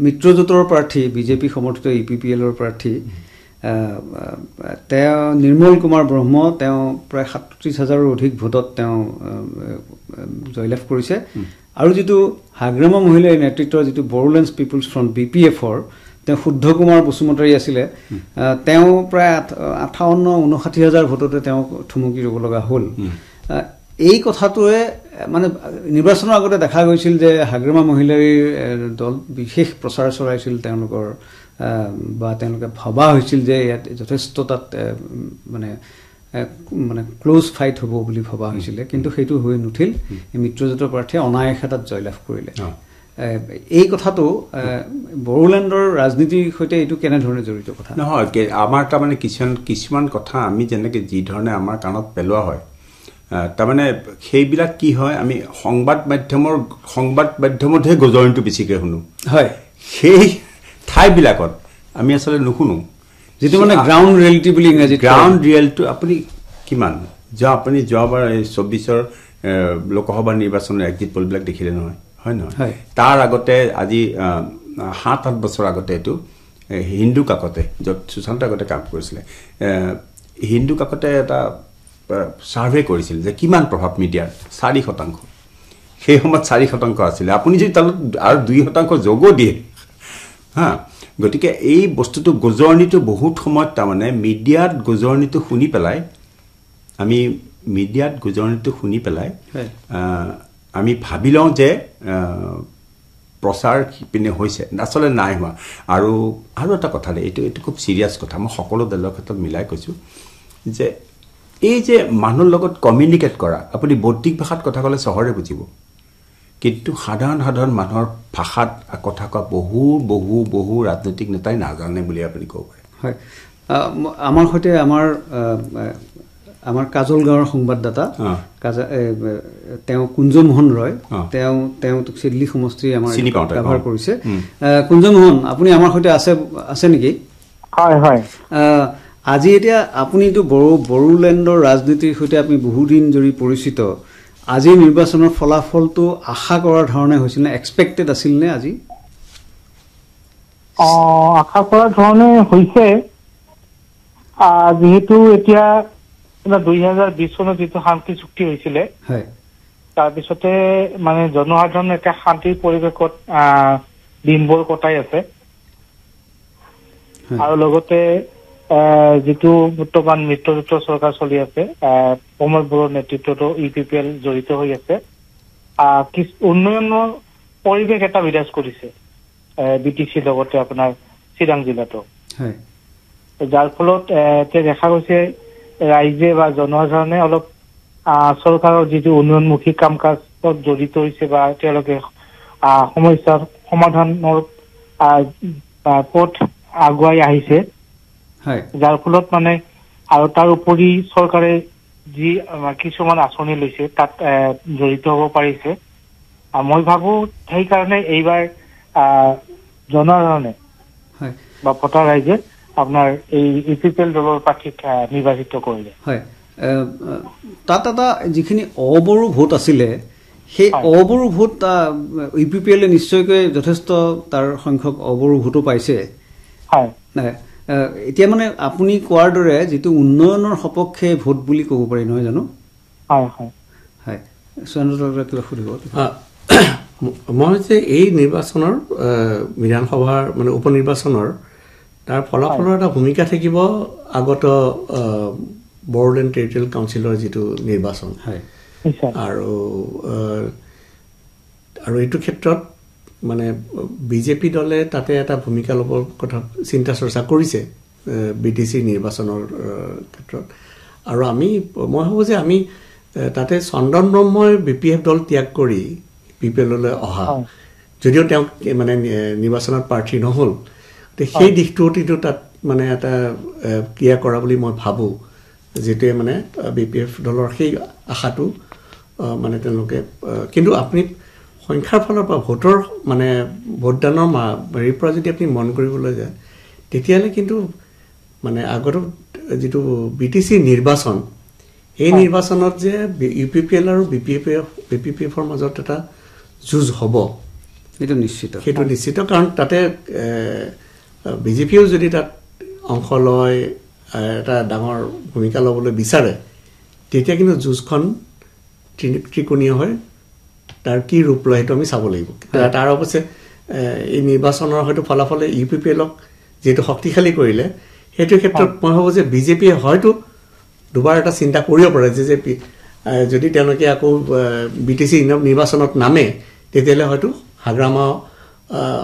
C: মিত্ৰজোঁটৰ প্ৰাৰ্থী, বিজেপি সমৰ্থিত UPPLৰ প্ৰাৰ্থী তেওঁ নিৰ্মল কুমাৰ ব্ৰহ্ম, তেওঁ প্ৰায় 37,000ৰো অধিক ভোটত তেওঁ জয়লাভ কৰিছে। আৰু যিটো হাগ্ৰামা মহিলাৰ নেতৃত্বৰ যিটো বড়োলেণ্ড পিপুলছ ফ্ৰণ্ট BPF-ৰ তেওঁ শুদ্ধ কুমাৰ বসুমতাৰী আছিলে, তেওঁ প্ৰায় 58-59,000 ভোটতে তেওঁ থুমুকি ৰ'ব লগা হ'ল। এই কথাটোৱে মানে নিৰ্বাচনৰ আগতে দেখা গৈছিল যে হাগ্ৰামা মহিলাৰীৰ দল বিশেষ প্ৰচাৰ চলাইছিল তেওঁলোকৰ, বা তেওঁলোকে ভবা হৈছিল যে ইয়াত যথেষ্ট তাত মানে ক্ল'জ ফাইট হ'ব বুলি ভবা হৈছিলে, কিন্তু সেইটো হৈ নুঠিল। মিত্ৰজোঁটৰ প্ৰাৰ্থীয়ে অনায়াসে তাত জয়লাভ কৰিলে। এই কথাটো বড়োলেণ্ডৰ ৰাজনীতিৰ সৈতে এইটো কেনেধৰণে জড়িত কথা
B: নহয় আমাৰ তাৰমানে কিছুমান কথা আমি যেনেকৈ যি ধৰণে আমাৰ কাণত পেলোৱা হয় তাৰমানে সেইবিলাক কি হয় আমি সংবাদ মাধ্যমতহে গজৰণিটো বেছিকৈ শুনো
C: হয়
B: সেই ঠাইবিলাকত আমি আচলতে নুশুনো
C: যেটো মানে গ্ৰাউণ্ড ৰিয়েলিটি বুলি ইংৰাজীত
B: গ্ৰাউণ্ড ৰিয়েলিটি আপুনি কিমান আপুনি যোৱাবাৰ 24ৰ লোকসভা নিৰ্বাচনৰ এক্সিট পলবিলাক দেখিলে নহয় হয় নহয় তাৰ আগতে আজি 7-8 বছৰ আগতে এইটো হিন্দু কাকতে য'ত সুশান্ত আগতে কাম কৰিছিলে হিন্দু কাকতে এটা সাৰ্ভে কৰিছিল যে কিমান প্ৰভাৱ মিডিয়াৰ 4% সেই সময়ত 4% আছিলে আপুনি যদি তাত আৰু 2% যোগো দিয়ে হা গতিকে এই বস্তুটো গজৰণিটো বহুত সময়ত তাৰমানে মিডিয়াত গজৰণিটো শুনি পেলাই আমি মিডিয়াত গজৰণিটো শুনি পেলাই আমি ভাবি লওঁ যে প্ৰচাৰ পিনে হৈছে আচলতে নাই হোৱা আৰু এটা কথা এইটো খুব চিৰিয়াছ কথা মই সকলো দলৰ ক্ষেত্ৰত মিলাই কৈছোঁ যে এই যে মানুহৰ লগত কমিউনিকেট কৰা আপুনি বৌদ্ধিক ভাষাত কথা ক'লে সহজে বুজিব কিন্তু সাধাৰণ মানুহৰ ভাষাত কথা কোৱা বহু ৰাজনৈতিক নেতাই নাজানে বুলি আপুনি ক'ব পাৰে
C: হয় আমাৰ সৈতে আমাৰ কাজল গাঁৱৰ সংবাদদাতা তেওঁ কুঞ্জমোহন ৰয় তেওঁ চিডলি সমষ্টি আমাৰ কভাৰ কৰিছে কুঞ্জমোহন আপুনি আমাৰ সৈতে আছে নেকি
F: হয় হয়
C: আজি এতিয়া আপুনিতো বড়োলেণ্ডৰ ৰাজনীতিৰ সৈতে আপুনি বহুদিন জৰি পৰিচিত আজি নিৰ্বাচনৰ ফলাফলটো আশা কৰাৰ ধৰণে হৈছিল নে এক্সপেক্টেড আছিল নে আজি
F: আশা কৰাৰ ধৰণে হৈছে যেহেতু এতিয়া 2020 চনত যেটো শান্তি চুক্তি হৈছিলে তাৰপিছতে মানে জনসাধাৰণ এটা শান্তিৰ পৰিৱেশত দিনবোৰ কটাই আছে আৰু লগতে যেটো বৰ্তমান মিত্ৰজোঁট চৰকাৰ চলি আছে প্ৰমোদ বড়োৰ নেতৃত্বত ইউপিপিএল জড়িত হৈ আছে উন্নয়নৰ পৰিৱেশ এটা বিৰাজ কৰিছে বিটিচিৰ লগতে আপোনাৰ চিৰাং জিলাতো যাৰ ফলত দেখা গৈছে ৰাইজে বা জনসাধাৰণে অলপ চৰকাৰৰ যিটো উন্নয়নমুখী কাম কাজত জড়িত হৈছে বা তেওঁলোকে সমস্যাৰ সমাধানৰ পথ আগুৱাই আহিছে যাৰ ফলত মানে আৰু তাৰ উপৰি চৰকাৰে যি কিছুমান আঁচনি লৈছে তাত জড়িত হ'ব পাৰিছে মই ভাবো সেইকাৰণে এইবাৰ জনসাধাৰণে বা ভোটাৰ ৰাইজে আপোনাৰ এই ইউপিপিএল দলৰ প্ৰাৰ্থীক নিৰ্বাচিত কৰিলে
C: হয় তাত এটা যিখিনি অবড়ো ভোট আছিলে সেই অবড়ো ভোট ইউপিপিএলে নিশ্চয়কৈ যথেষ্ট তাৰ সংখ্যক অবড়ো ভোটো পাইছে
F: হয়
C: এতিয়া মানে আপুনি কোৱাৰ দৰে যিটো উন্নয়নৰ সপক্ষে ভোট বুলি ক'ব পাৰি নহয় জানো
F: হয় হয়
C: হয় সুৰেন্দ্ৰ কিবা সুধিব
E: মই যে এই নিৰ্বাচনৰ বিধানসভাৰ মানে উপ নিৰ্বাচনৰ তাৰ ফলাফলৰ এটা ভূমিকা থাকিব আগত বড়োলেণ্ড টেৰিটৰিয়েল কাউন্সিলৰ যিটো নিৰ্বাচন আৰু এইটো ক্ষেত্ৰত মানে বিজেপি দলে তাতে এটা ভূমিকা ল'বৰ কথা চিন্তা চৰ্চা কৰিছে বিটিচি নিৰ্বাচনৰ ক্ষেত্ৰত আৰু মই ভাবোঁ যে আমি তাতে চন্দন ব্ৰহ্মই বিপিএফ দল ত্যাগ কৰি পিপিএললৈ অহা যদিও তেওঁ মানে নিৰ্বাচনত প্ৰাৰ্থী নহ'ল সেই দিশটো তাত মানে এটা ক্ৰিয়া কৰা বুলি মই ভাবোঁ যেটোৱে মানে বিপিএফ দলৰ সেই আশাটো মানে তেওঁলোকে কিন্তু আপুনি সংখ্যাৰ ফালৰ পৰা ভোটৰ মানে ভোটদানৰ হেৰিৰ পৰা যদি আপুনি মন কৰিবলৈ যায় তেতিয়াহ'লে কিন্তু মানে আগত যিটো বিটিচি নিৰ্বাচন এই নিৰ্বাচনত যে ইউপিপিএল আৰু বিপিপিএফৰ মাজত এটা যুঁজ হ'ব
C: সেইটো নিশ্চিত
E: কাৰণ তাতে বিজেপিও যদি তাত অংশ লয় এটা ডাঙৰ ভূমিকা ল'বলৈ বিচাৰে তেতিয়া কিন্তু যুঁজখন ত্ৰিকোণীয় হয় তাৰ কি ৰূপ লয় সেইটো আমি চাব লাগিব তাৰ অৱশ্যে এই নিৰ্বাচনৰ হয়তো ফলাফলে ইউপিপিএলক যিহেতু শক্তিশালী কৰিলে সেইটো ক্ষেত্ৰত মই ভাবোঁ যে বিজেপিয়ে হয়তো দুবাৰ এটা চিন্তা কৰিব পাৰে যে যদি তেওঁলোকে আকৌ বিটিচি নিৰ্বাচনত নামে তেতিয়াহ'লে হয়তো হাগ্ৰামা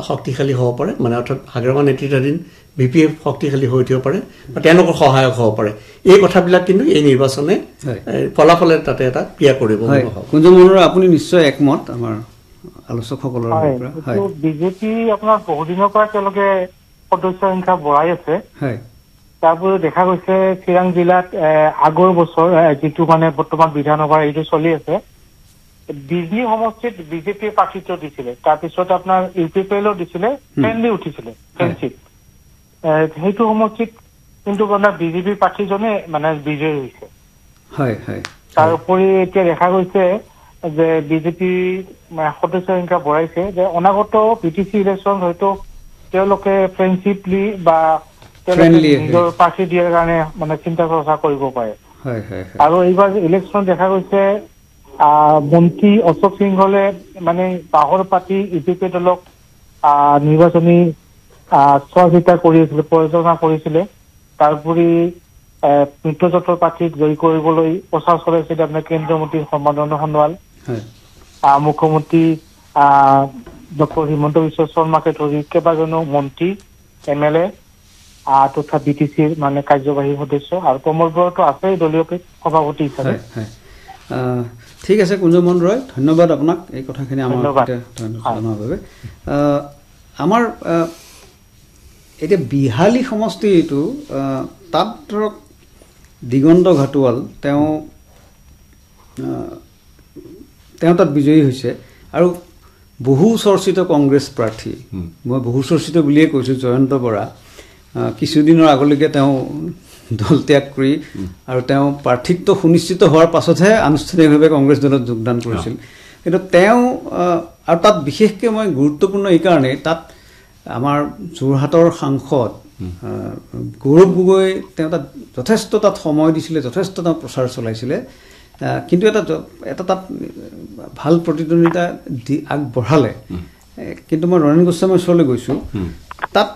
E: শক্তিশালী হ'ব পাৰে মানে অৰ্থাৎ হাগ্ৰামা নেতৃত্বাধীন বিপিএফ শক্তিশালী হৈ উঠিব পাৰে বা তেওঁলোকৰ সহায়ক হ'ব পাৰে এই কথাবিলাক কিন্তু এই নিৰ্বাচনে ফলাফলে তাতে এটা ক্ৰিয়া কৰিব
C: কুঞ্জমোহনৰ আপুনি নিশ্চয় একমত আমাৰ আলোচকসকলৰ পৰা
G: হয় বিজেপি আপোনাৰ বহুদিনৰ পৰা তেওঁলোকে সদস্য সংখ্যা বঢ়াই আছে
C: হয়
G: তাৰপৰি দেখা গৈছে চিৰাং জিলাত আগৰ বছৰ যিটো মানে বৰ্তমান বিধানসভাৰ এইটো চলি আছে বিজনী সমষ্টিত বিজেপি প্ৰাৰ্থিত্ব দিছিলে তাৰপিছত আপোনাৰ ইউপিপিএলও দিছিলে ফ্ৰেণ্ডলি উঠিছিলে ফ্ৰেণ্ডশ্বিপ সেইটো সমষ্টিত কিন্তু আপোনাৰ বিজেপি প্ৰাৰ্থীজনে মানে বিজয়ী হৈছে
C: হয় হয়
G: তাৰ উপৰি এতিয়া দেখা গৈছে যে বিজেপি সদস্য সংখ্যা বঢ়াইছে যে অনাগত বিটিচি ইলেকশ্যন হয়তো তেওঁলোকে ফ্ৰেণ্ডশ্বিপলি বা নিজৰ প্ৰাৰ্থী দিয়াৰ কাৰণে মানে চিন্তা চৰ্চা কৰিব পাৰে আৰু এইবাৰ ইলেকশ্যন দেখা গৈছে মন্ত্ৰী অশোক সিংহলে মানে বাহৰ পাতি ইউপিপি দলক নিৰ্বাচনী চোৱা চিতা কৰি আছিলে পৰিচালনা কৰিছিলে তাৰোপৰি মিত্ৰজোঁটৰ প্ৰাৰ্থীক জয়ী কৰিবলৈ প্ৰচাৰ চলাইছিলে আপোনাৰ কেন্দ্ৰীয় মন্ত্ৰী সৰ্বানন্দ সোণোৱাল মুখ্যমন্ত্ৰী ডক্টৰ হিমন্ত বিশ্ব শৰ্মাকে ধৰি কেইবাজনো মন্ত্ৰী MLA তথা BTCৰ মানে কাৰ্যবাহী সদস্য আৰু প্ৰমোদ বৰাটো আছেই দলীয় সভাপতি হিচাপে
C: ঠিক আছে কুঞ্জমন ৰয় ধন্যবাদ আপোনাক এই কথাখিনি আমাৰ জনাৰ বাবে আমাৰ এতিয়া বিহালী সমষ্টিটো তাত ধৰক দিগন্ত ঘাটোৱাল তেওঁ তাত বিজয়ী হৈছে আৰু বহু চৰ্চিত কংগ্ৰেছ প্ৰাৰ্থী মই বহু চৰ্চিত বুলিয়ে কৈছোঁ জয়ন্ত বৰা কিছুদিনৰ আগলৈকে তেওঁ দল ত্যাগ কৰি আৰু তেওঁ প্ৰাৰ্থিত্ব সুনিশ্চিত হোৱাৰ পাছতহে আনুষ্ঠানিকভাৱে কংগ্ৰেছ দলত যোগদান কৰিছিল কিন্তু তেওঁ আৰু তাত বিশেষকৈ মই গুৰুত্বপূৰ্ণ এইকাৰণেই তাত আমাৰ যোৰহাটৰ সাংসদ গৌৰৱ গগৈ তেওঁ তাত যথেষ্ট তাত সময় দিছিলে যথেষ্ট তেওঁ প্ৰচাৰ চলাইছিলে কিন্তু এটা তাত ভাল প্ৰতিদ্বন্দ্বিতা আগবঢ়ালে কিন্তু মই ৰণেন গোস্বামীৰ ওচৰলৈ গৈছোঁ তাত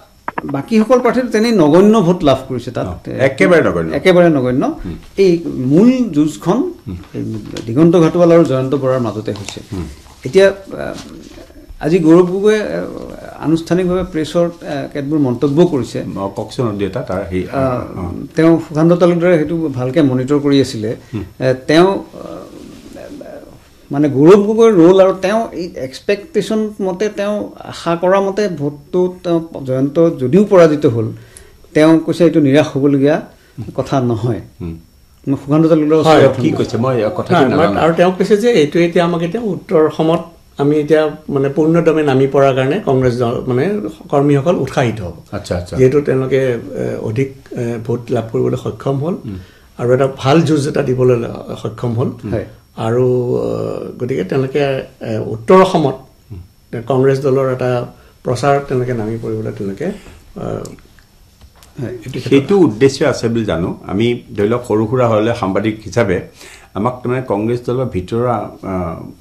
C: বাকীসকল প্ৰাৰ্থীয়ে তেনেই নগণ্য ভোট লাভ কৰিছে তাত একেবাৰে নগণ্য এই মূল যুঁজখন দিগন্ত ঘাটোৱাল আৰু জয়ন্ত বৰাৰ মাজতে হৈছে এতিয়া আজি গৌৰৱ গগৈয়ে আনুষ্ঠানিকভাৱে প্ৰেছৰ কেতবোৰ মন্তব্য কৰিছে তেওঁ সুকান্ত তালুকদাৰে সেইটো ভালকৈ মনিটৰ কৰি আছিলে তেওঁ মানে গৌৰৱ গগৈৰ ৰোল আৰু তেওঁ এই এক্সপেক্টেশ্যন মতে তেওঁ আশা কৰা মতে ভোটটো তেওঁ জয়ন্ত যদিও পৰাজিত হ'ল তেওঁ কৈছে এইটো নিৰাশ হ'বলগীয়া কথা নহয় মই সুকান্ত তালুকদাৰ
B: কি কৈছে মই কথা
E: আৰু তেওঁ কৈছে যে এইটো এতিয়া আমাক এতিয়া উত্তৰ অসমত আমি এতিয়া মানে পূৰ্ণদমে নামি পৰাৰ কাৰণে কংগ্ৰেছ মানে কৰ্মীসকল উৎসাহিত হ'ব যিহেতু তেওঁলোকে অধিক ভোট লাভ কৰিবলৈ সক্ষম হ'ল আৰু এটা ভাল যুঁজ এটা দিবলৈ সক্ষম হ'ল আৰু গতিকে তেওঁলোকে উত্তৰ অসমত কংগ্ৰেছ দলৰ এটা প্ৰচাৰ তেওঁলোকে নামি পৰিবলৈ তেওঁলোকে
B: সেইটো উদ্দেশ্য আছে বুলি জানো আমি ধৰি লওক সৰু সুৰা হ'লে সাংবাদিক হিচাপে আমাক তাৰমানে কংগ্ৰেছ দলৰ ভিতৰৰ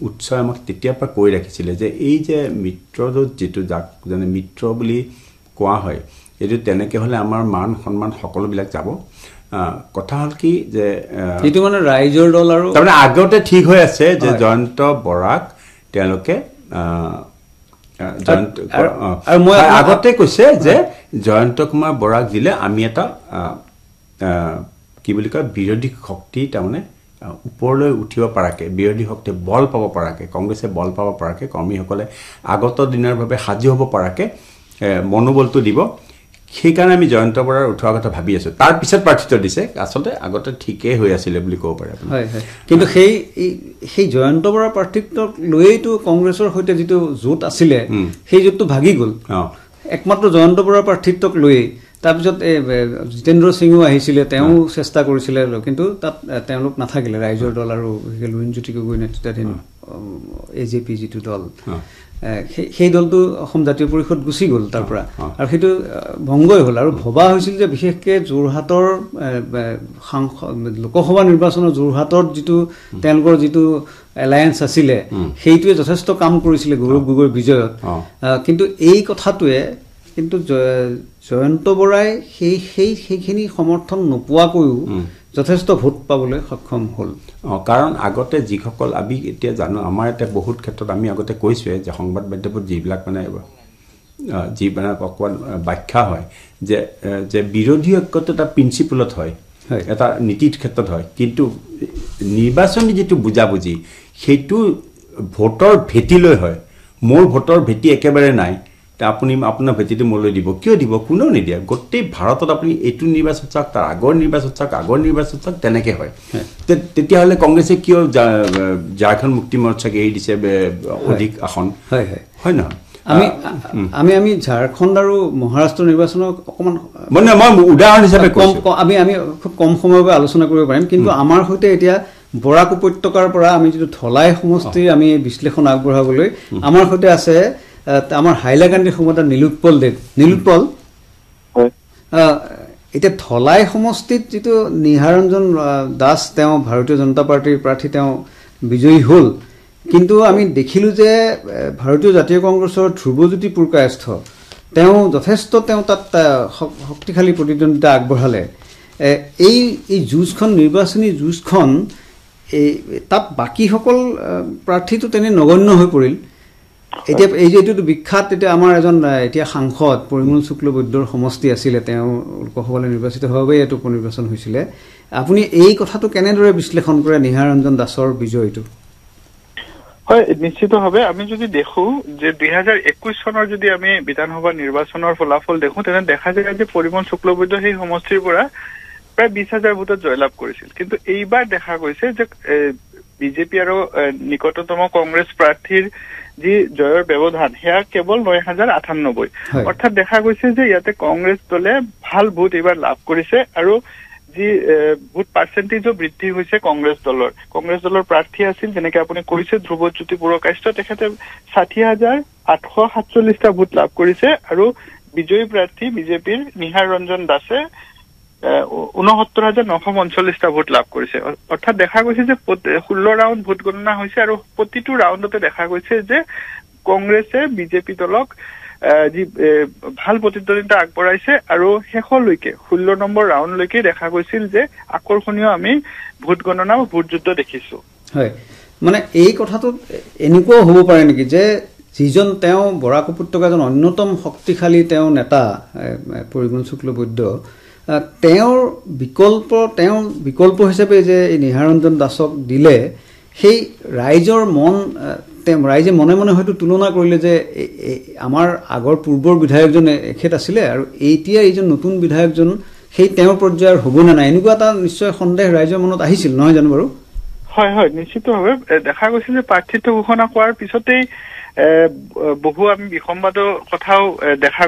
B: উৎসাহ আমাক তেতিয়াৰ পৰা কৈ ৰাখিছিলে যে এই যে মিত্ৰজোঁট যিটো যাক যেনে মিত্ৰ বুলি কোৱা হয় এইটো তেনেকৈ হ'লে আমাৰ মান সন্মান সকলোবিলাক যাব কথা হ'ল কি যে
C: এইটো মানে ৰাইজৰ দল আৰু
B: তাৰমানে আগতে ঠিক হৈ আছে যে জয়ন্ত বৰাক তেওঁলোকে আগতে কৈছে যে জয়ন্ত কুমাৰ বৰাক দিলে আমি এটা কি বুলি কয় বিৰোধী শক্তি তাৰমানে ওপৰলৈ উঠিব পৰাকৈ বিৰোধী শক্তিয়ে বল পাব পৰাকৈ কংগ্ৰেছে বল পাব পৰাকৈ কৰ্মীসকলে আগত দিনৰ বাবে সাজু হ'ব পৰাকৈ মনোবলটো দিব সেইকাৰণে আমি জয়ন্ত বৰাৰ উঠোৱাৰ কথা ভাবি আছোঁ তাৰ পিছত প্ৰাৰ্থিত্ব দিছে আচলতে আগতে ঠিকেই হৈ আছিলে বুলি ক'ব পাৰে
C: হয় হয় কিন্তু সেই জয়ন্ত বৰাৰ প্ৰাৰ্থিত্বক লৈয়েতো কংগ্ৰেছৰ সৈতে যিটো জোঁট আছিলে সেই জোঁটটো ভাগি গ'ল একমাত্ৰ জয়ন্ত বৰাৰ প্ৰাৰ্থিত্বক লৈয়ে তাৰপিছত জিতেন্দ্ৰ সিঙো আহিছিলে তেওঁ চেষ্টা কৰিছিলে কিন্তু তাত তেওঁলোক নাথাকিলে ৰাইজৰ দল আৰু লুৰিণজ্যোতি গগৈ নেতৃত্বাধীন AJP যিটো দল সেই দলটো অসম জাতীয় পৰিষদ গুচি গ'ল তাৰ পৰা আৰু সেইটো ভংগই হ'ল আৰু ভবা হৈছিল যে বিশেষকৈ যোৰহাটৰ লোকসভা নিৰ্বাচনৰ যোৰহাটত যিটো তেওঁলোকৰ যিটো এলায়েন্স আছিলে সেইটোৱে যথেষ্ট কাম কৰিছিলে গৌৰৱ গগৈৰ বিজয়ত কিন্তু এই কথাটোৱে কিন্তু জয়ন্ত বৰাই সেইখিনি সমৰ্থন নোপোৱাকৈও যথেষ্ট ভোট পাবলৈ সক্ষম হ'ল
B: কাৰণ আগতে যিসকল আমি এতিয়া জানো আমাৰ এতিয়া বহুত ক্ষেত্ৰত আমি আগতে কৈছোঁৱে যে সংবাদ মাধ্যমত যিবিলাক মানে অকণমান ব্যাখ্যা হয় যে বিৰোধী ঐক্যটো এটা প্ৰিন্সিপলত হয় এটা নীতিৰ ক্ষেত্ৰত হয় কিন্তু নিৰ্বাচনী যিটো বুজাবুজি সেইটো ভোটৰ ভেটিলৈ হয় মোৰ ভোটৰ ভেটি একেবাৰে নাই আপুনি আপোনাৰ ভেটিটো মোলৈ দিব কিয় দিব কোনেও নিদিয়ে গোটেই ভাৰতত আপুনি এইটো নিৰ্বাচন চাওক তাৰ আগৰ নিৰ্বাচন চাওক তেনেকে হয় তেতিয়াহ'লে কংগ্ৰেছে কিয় ঝাৰখণ্ড মুক্তি মৰ্চাকে এৰি দিছে অধিক আসন হয় নহয়
C: আমি ঝাৰখণ্ড আৰু মহাৰাষ্ট্ৰ নিৰ্বাচনক অকমান
B: মানে মই উদাহৰণ হিচাপে
C: আমি খুব কম সময়ৰ বাবে আলোচনা কৰিব পাৰিম কিন্তু আমাৰ সৈতে এতিয়া বৰাক উপত্যকাৰ পৰা আমি যিটো ধলাই সমষ্টিৰ আমি বিশ্লেষণ আগবঢ়াবলৈ আমাৰ সৈতে আছে আমাৰ হাইলাকান্দিৰ সমতা নীলোৎপল দেৱ নীলোৎপল এতিয়া ধলাই সমষ্টিত যিটো নিহাৰঞ্জন দাস তেওঁ ভাৰতীয় জনতা পাৰ্টিৰ প্ৰাৰ্থী তেওঁ বিজয়ী হ'ল কিন্তু আমি দেখিলোঁ যে ভাৰতীয় জাতীয় কংগ্ৰেছৰ ধ্ৰুৱজ্যোতি পুৰকায়স্থ তেওঁ যথেষ্ট তেওঁ তাত শক্তিশালী প্ৰতিদ্বন্দ্বিতা আগবঢ়ালে এই যুঁজখন নিৰ্বাচনী যুঁজখন তাত বাকীসকল প্ৰাৰ্থীটো তেনে নগণ্য হৈ পৰিল এতিয়া এই যে এইটো বিখ্যাত এতিয়া আমাৰ এজন এতিয়া সাংসদ পৰিমল শুক্লবৈদ্যৰ সমষ্টি আছিলে তেওঁ লোকসভালৈ নিৰ্বাচিত হোৱাৰ বাবে এইটো উপ নিৰ্বাচন হৈছিলে আপুনি এই কথাটো কেনেদৰে বিশ্লেষণ কৰে নিহাৰঞ্জন দাসৰ বিজয়টো
H: হয় নিশ্চিতভাৱে আমি যদি দেখো যে 2021 চনৰ যদি আমি বিধানসভা নিৰ্বাচনৰ ফলাফল দেখো তেনে দেখা যায় যে পৰিমল শুক্লবৈদ্য সেই সমষ্টিৰ পৰা প্ৰায় 20,000 ভোটত জয়লাভ কৰিছিল কিন্তু এইবাৰ দেখা গৈছে যে বিজেপি আৰু নিকটতম কংগ্ৰেছ প্ৰাৰ্থীৰ যি জয়ৰ ব্যৱধান সেয়া কেৱল 9,098 অৰ্থাৎ দেখা গৈছে যে ইয়াতে কংগ্ৰেছ দলে ভাল ভোট এইবাৰ লাভ কৰিছে আৰু যি ভোট পাৰ্চেন্টেজো বৃদ্ধি হৈছে কংগ্ৰেছ দলৰ প্ৰাৰ্থী আছিল যেনেকে আপুনি কৈছে ধ্ৰুৱজ্যোতি পুৰকায়স্থ তেখেতে 60,847টা ভোট লাভ কৰিছে আৰু বিজয়ী প্ৰাৰ্থী বিজেপিৰ নিহাৰঞ্জন দাসে 69,939টা ভোট লাভ কৰিছে অৰ্থাৎ দেখা গৈছে যে 16 ৰাউণ্ড ভোট গণনা হৈছে আৰু প্ৰতিটো ৰাউণ্ডতে দেখা গৈছে যে কংগ্ৰেছে বিজেপি দলক যি ভাল প্ৰতিদ্বন্দ্বিতা আগবঢ়াইছে আৰু শেষলৈকে 16 নম্বৰ ৰাউণ্ডলৈকে দেখা গৈছিল যে আকৰ্ষণীয় আমি ভোট গণনা আৰু ভোট যুদ্ধ দেখিছো
C: হয় মানে এই কথাটো এনেকুৱা হ'ব পাৰে নেকি যে যিজন তেওঁ বৰাক উপত্যকাৰ এজন অন্যতম শক্তিশালী তেওঁ নেতা পৰিমল শুক্লবৈদ্য তেওঁৰ বিকল্প হিচাপে যে এই নিহাৰঞ্জন দাসক দিলে সেই ৰাইজৰ ৰাইজে মনে মনে হয়তো তুলনা কৰিলে যে আমাৰ আগৰ পূৰ্বৰ বিধায়কজন এখেত আছিলে আৰু এতিয়া এইজন নতুন বিধায়কজন সেই তেওঁৰ পৰ্যায়ৰ হ'ব নে নাই এনেকুৱা এটা নিশ্চয় সন্দেহ ৰাইজৰ মনত আহিছিল নহয় জানো বাৰু
H: হয় নিশ্চিতভাৱে দেখা গৈছিল যে প্ৰাৰ্থিত্ব ঘোষণা কৰাৰ পিছতেই বহু আমি বিসম্বাদৰ কথাও দেখা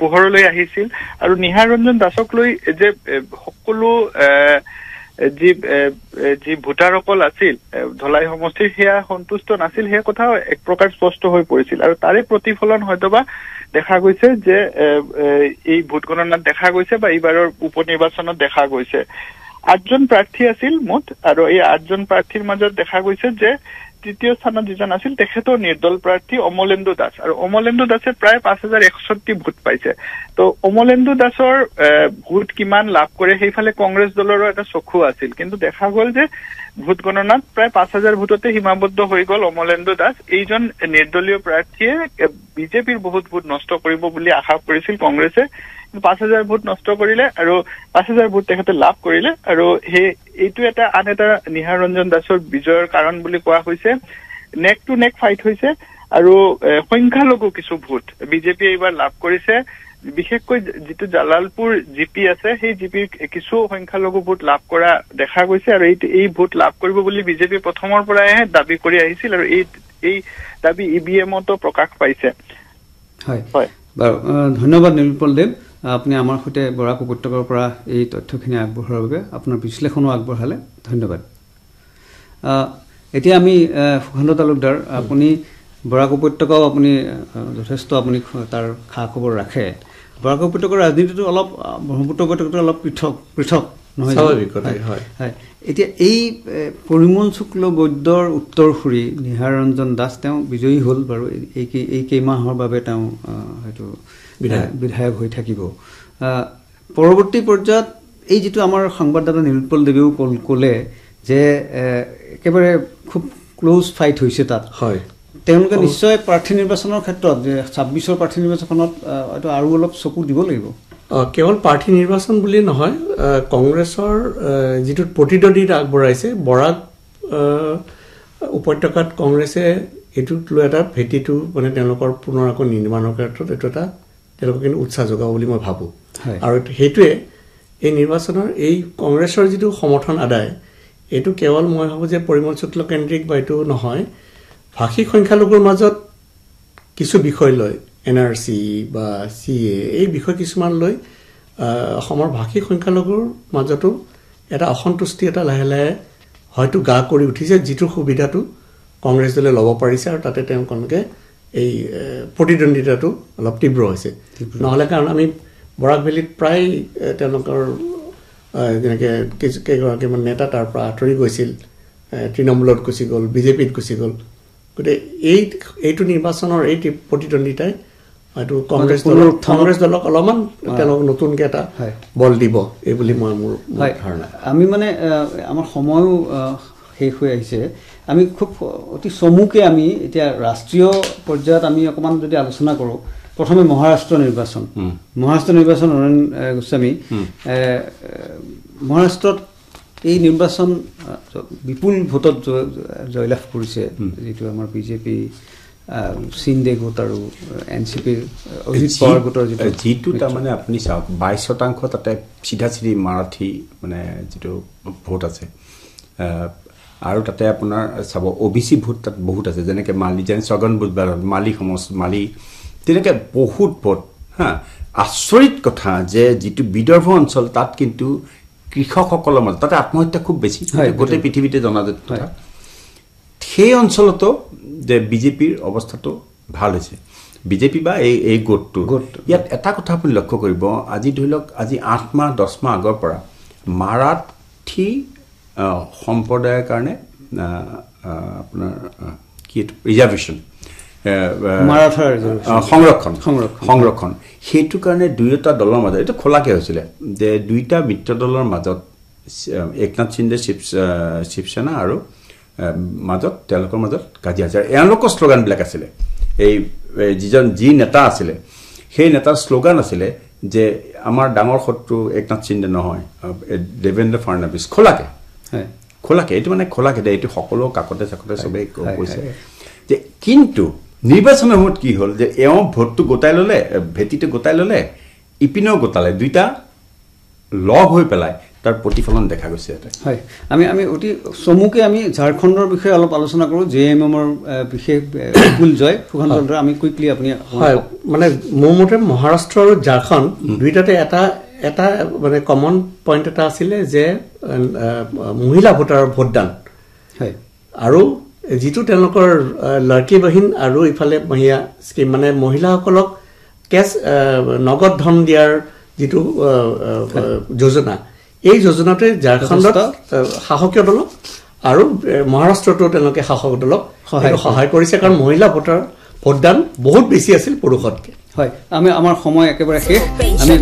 H: পোহৰলৈ আহিছিল আৰু নিহাৰঞ্জন দাসক লৈ যে সকলো যি ভোটাৰসকল আছিল ধলাই সমষ্টিৰ সেয়া সন্তুষ্ট নাছিল সেই কথাও এক প্ৰকাৰ স্পষ্ট হৈ পৰিছিল আৰু তাৰে প্ৰতিফলন হয়তোবা দেখা গৈছে যে এই ভোট গণনাত দেখা গৈছে বা এইবাৰৰ উপ নিৰ্বাচনত দেখা গৈছে 8জন প্ৰাৰ্থী আছিল মুঠ আৰু এই 8জন প্ৰাৰ্থীৰ মাজত দেখা গৈছে যে তৃতীয় স্থানত যিজন আছিল তেখেতৰ নিৰ্দল প্ৰাৰ্থী অমলেন্দু দাস আৰু অমলেন্দু দাসে প্ৰায় 5,161 ভোট পাইছে তো অমলেন্দু দাসৰ ভোট কিমান লাভ কৰে সেইফালে কংগ্ৰেছ দলৰো এটা চকু আছিল কিন্তু দেখা গ'ল যে ভোট গণনাত প্ৰায় 5,000 ভোটতে সীমাবদ্ধ হৈ গ'ল অমলেন্দু দাস এইজন নিৰ্দলীয় প্ৰাৰ্থীয়ে বিজেপিৰ বহুত ভোট নষ্ট কৰিব বুলি আশা কৰিছিল কংগ্ৰেছে 5,000 ভোট নষ্ট কৰিলে আৰু 5,000 ভোট তেখেতে লাভ কৰিলে আৰু এইটো আন এটা নিহাৰঞ্জন দাসৰ বিজয়ৰ কাৰণ বুলি কোৱা হৈছে নেক টু নেক ফাইট হৈছে আৰু সংখ্যালঘু কিছু ভোট বিজেপি এইবাৰ লাভ কৰিছে বিশেষকৈ যিটো জালালপুৰ জিপি আছে সেই জিপিৰ কিছু সংখ্যালঘু ভোট লাভ কৰা দেখা গৈছে আৰু এই ভোট লাভ কৰিব বুলি বিজেপি প্ৰথমৰ পৰাই দাবী কৰি আহিছিল আৰু এই দাবী ইভিএমতো প্ৰকাশ পাইছে
C: হয় বাৰু ধন্যবাদ নীলোৎপল দেৱ আপুনি আমাৰ সৈতে বৰাক উপত্যকাৰ পৰা এই তথ্যখিনি আগবঢ়োৱাৰ বাবে আপোনাৰ বিশ্লেষণো আগবঢ়ালে ধন্যবাদ এতিয়া আমি সুখেন্দ্ৰ তালুকদাৰ আপুনি বৰাক উপত্যকাও আপুনি যথেষ্ট আপুনি তাৰ খা খবৰ ৰাখে বৰাক উপত্যকাৰ ৰাজনীতিটো অলপ ব্ৰহ্মপুত্ৰ উপত্যকাটো অলপ পৃথক নহয়
E: স্বাভাৱিক হয়
C: এতিয়া এই পৰিমল শুক্লবৈদ্যৰ উত্তৰসূৰী নিহাৰঞ্জন দাস তেওঁ বিজয়ী হ'ল বাৰু এই কেইমাহৰ বাবে তেওঁ হয়তো বিধায়ক হৈ থাকিব পৰৱৰ্তী পৰ্যায়ত এই যিটো আমাৰ সংবাদদাতা নীলোৎপল দেৱেও ক'লে যে একেবাৰে খুব ক্লোজ ফাইট হৈছে তাত
E: হয়
C: তেওঁলোকে নিশ্চয় প্ৰাৰ্থী নিৰ্বাচনৰ ক্ষেত্ৰত যে 26ৰ প্ৰাৰ্থী নিৰ্বাচনত হয়তো আৰু অলপ চকু দিব লাগিব
E: কেৱল প্ৰাৰ্থী নিৰ্বাচন বুলি নহয় কংগ্ৰেছৰ যিটো প্ৰতিদ্বন্দ্বিতা আগবঢ়াইছে বৰাক উপত্যকাত কংগ্ৰেছে এইটোক লৈ এটা ভেটিটো মানে তেওঁলোকৰ পুনৰ আকৌ নিৰ্মাণৰ ক্ষেত্ৰত এইটো এটা তেওঁলোকক কিন্তু উৎসাহ যোগাব বুলি মই ভাবোঁ আৰু সেইটোৱে এই নিৰ্বাচনৰ এই কংগ্ৰেছৰ যিটো সমৰ্থন আদায় এইটো কেৱল মই ভাবোঁ যে পৰিমল শুক্ল কেন্দ্ৰিক বা এইটো নহয় ভাষিক সংখ্যালঘুৰ মাজত কিছু বিষয় লৈ NRC বা CA এই বিষয় কিছুমান লৈ অসমৰ ভাষিক সংখ্যালঘুৰ মাজতো এটা অসন্তুষ্টি এটা লাহে লাহে হয়তো গা কৰি উঠিছে যিটো সুবিধাটো কংগ্ৰেছ দলে ল'ব পাৰিছে আৰু তাতে তেওঁলোকে এই প্ৰতিদ্বন্দ্বিতাটো অলপ তীব্ৰ হৈছে নহ'লে কাৰণ আমি বৰাক ভেলীত প্ৰায় তেওঁলোকৰ যেনেকৈ কেইগৰাকীমান নেতা তাৰ পৰা আঁতৰি গৈছিল তৃণমূলত গুচি গ'ল বিজেপিত গুচি গ'ল গতিকে এইটো নিৰ্বাচনৰ এই প্ৰতিদ্বন্দ্বিতাই হয়তো কংগ্ৰেছ দলক অলপমান তেওঁলোক নতুনকৈ এটা বল দিব এই বুলি মোৰ ধাৰণা
C: আমি মানে আমাৰ সময়ো শেষ হৈ আহিছে আমি খুব অতি চমুকৈ আমি এতিয়া ৰাষ্ট্ৰীয় পৰ্যায়ত আমি অকণমান যদি আলোচনা কৰোঁ প্ৰথমে মহাৰাষ্ট্ৰ নিৰ্বাচন নৰেন গোস্বামী মহাৰাষ্ট্ৰত এই নিৰ্বাচন বিপুল ভোটত জয়লাভ কৰিছে যিটো আমাৰ বিজেপি সিন্ধে গোট আৰু NCPৰ অজিত পাৱাৰ গোটৰ
B: যিটো তাৰমানে আপুনি চাওক 22% তাতে চিধা চিধি মাৰাঠী মানে যিটো ভোট আছে আৰু তাতে আপোনাৰ চাব OBC ভোট তাত বহুত আছে যেনেকৈ মালি যেন ছগন বুধবাৰ মালি তেনেকৈ বহুত ভোট হা আচৰিত কথা যে যিটো বিদৰ্ভ অঞ্চল তাত কিন্তু কৃষকসকলৰ মাজত তাতে আত্মহত্যা খুব বেছি গোটেই পৃথিৱীতে জনাজাত কথা সেই অঞ্চলতো যে বিজেপিৰ অৱস্থাটো ভাল হৈছে বিজেপি বা এই গোটটো ইয়াত এটা কথা আপুনি লক্ষ্য কৰিব আজি ধৰি লওক আজি 8 মাহ 10 মাহ আগৰ পৰা মাৰাঠী সম্প্ৰদায়ৰ কাৰণে আপোনাৰ কি ৰিজাৰ্ভেশ্যন সংৰক্ষণ সেইটো কাৰণে দুয়োটা দলৰ মাজত এইটো খোলাকৈ হৈছিলে যে দুইটা মিত্ৰ দলৰ মাজত একনাথ সিন্ধে শিৱসেনা আৰু মাজত তেওঁলোকৰ মাজত কাজিয়া হৈছে এওঁলোকৰ শ্লোগানবিলাক আছিলে এই যি নেতা আছিলে সেই নেতাৰ শ্লোগান আছিলে যে আমাৰ ডাঙৰ শত্ৰু একনাথ সিন্ধে নহয় দেৱেন্দ্ৰ ফাডনবিছ খোলাকে এইটো মানে খোলাকে এইটো সকলো কাকতে চাকতে চবেই কৈছে যে কিন্তু নিৰ্বাচনৰ সময়ত কি হ'ল যে এওঁ ভোটটো গোটাই ল'লে ভেটিটো গোটাই ল'লে ইপিনেও গোটালে দুইটা লগ হৈ পেলাই তাৰ প্ৰতিফলন দেখা গৈছে
C: হয় আমি অতি চমুকৈ আমি ঝাৰখণ্ডৰ বিষয়ে অলপ আলোচনা কৰোঁ JMMৰ বিশেষ বিপুল জয় সুখান্ত চন্দ্ৰ আমি কুইকলি আপুনি
E: হয় মানে মোৰ মতে মহাৰাষ্ট্ৰ আৰু ঝাৰখণ্ড দুইটাতে এটা মানে কমন পইণ্ট এটা আছিলে যে মহিলা ভোটাৰৰ ভোটদান
C: হয়
E: আৰু যিটো তেওঁলোকৰ লড়কী বাহিন আৰু ইফালে মহিলা স্কিম মানে মহিলাসকলক কেছ নগদ ধন দিয়াৰ যিটো যোজনা এই যোজনাতে ঝাৰখণ্ডত শাসকীয় দলক আৰু মহাৰাষ্ট্ৰতো তেওঁলোকে শাসক দলক সহায় কৰিছে কাৰণ মহিলা ভোটাৰ ভোটদান বহুত বেছি আছিল পুৰুষতকৈ
C: হয় আমি আমাৰ সময় একেবাৰে শেষ আমি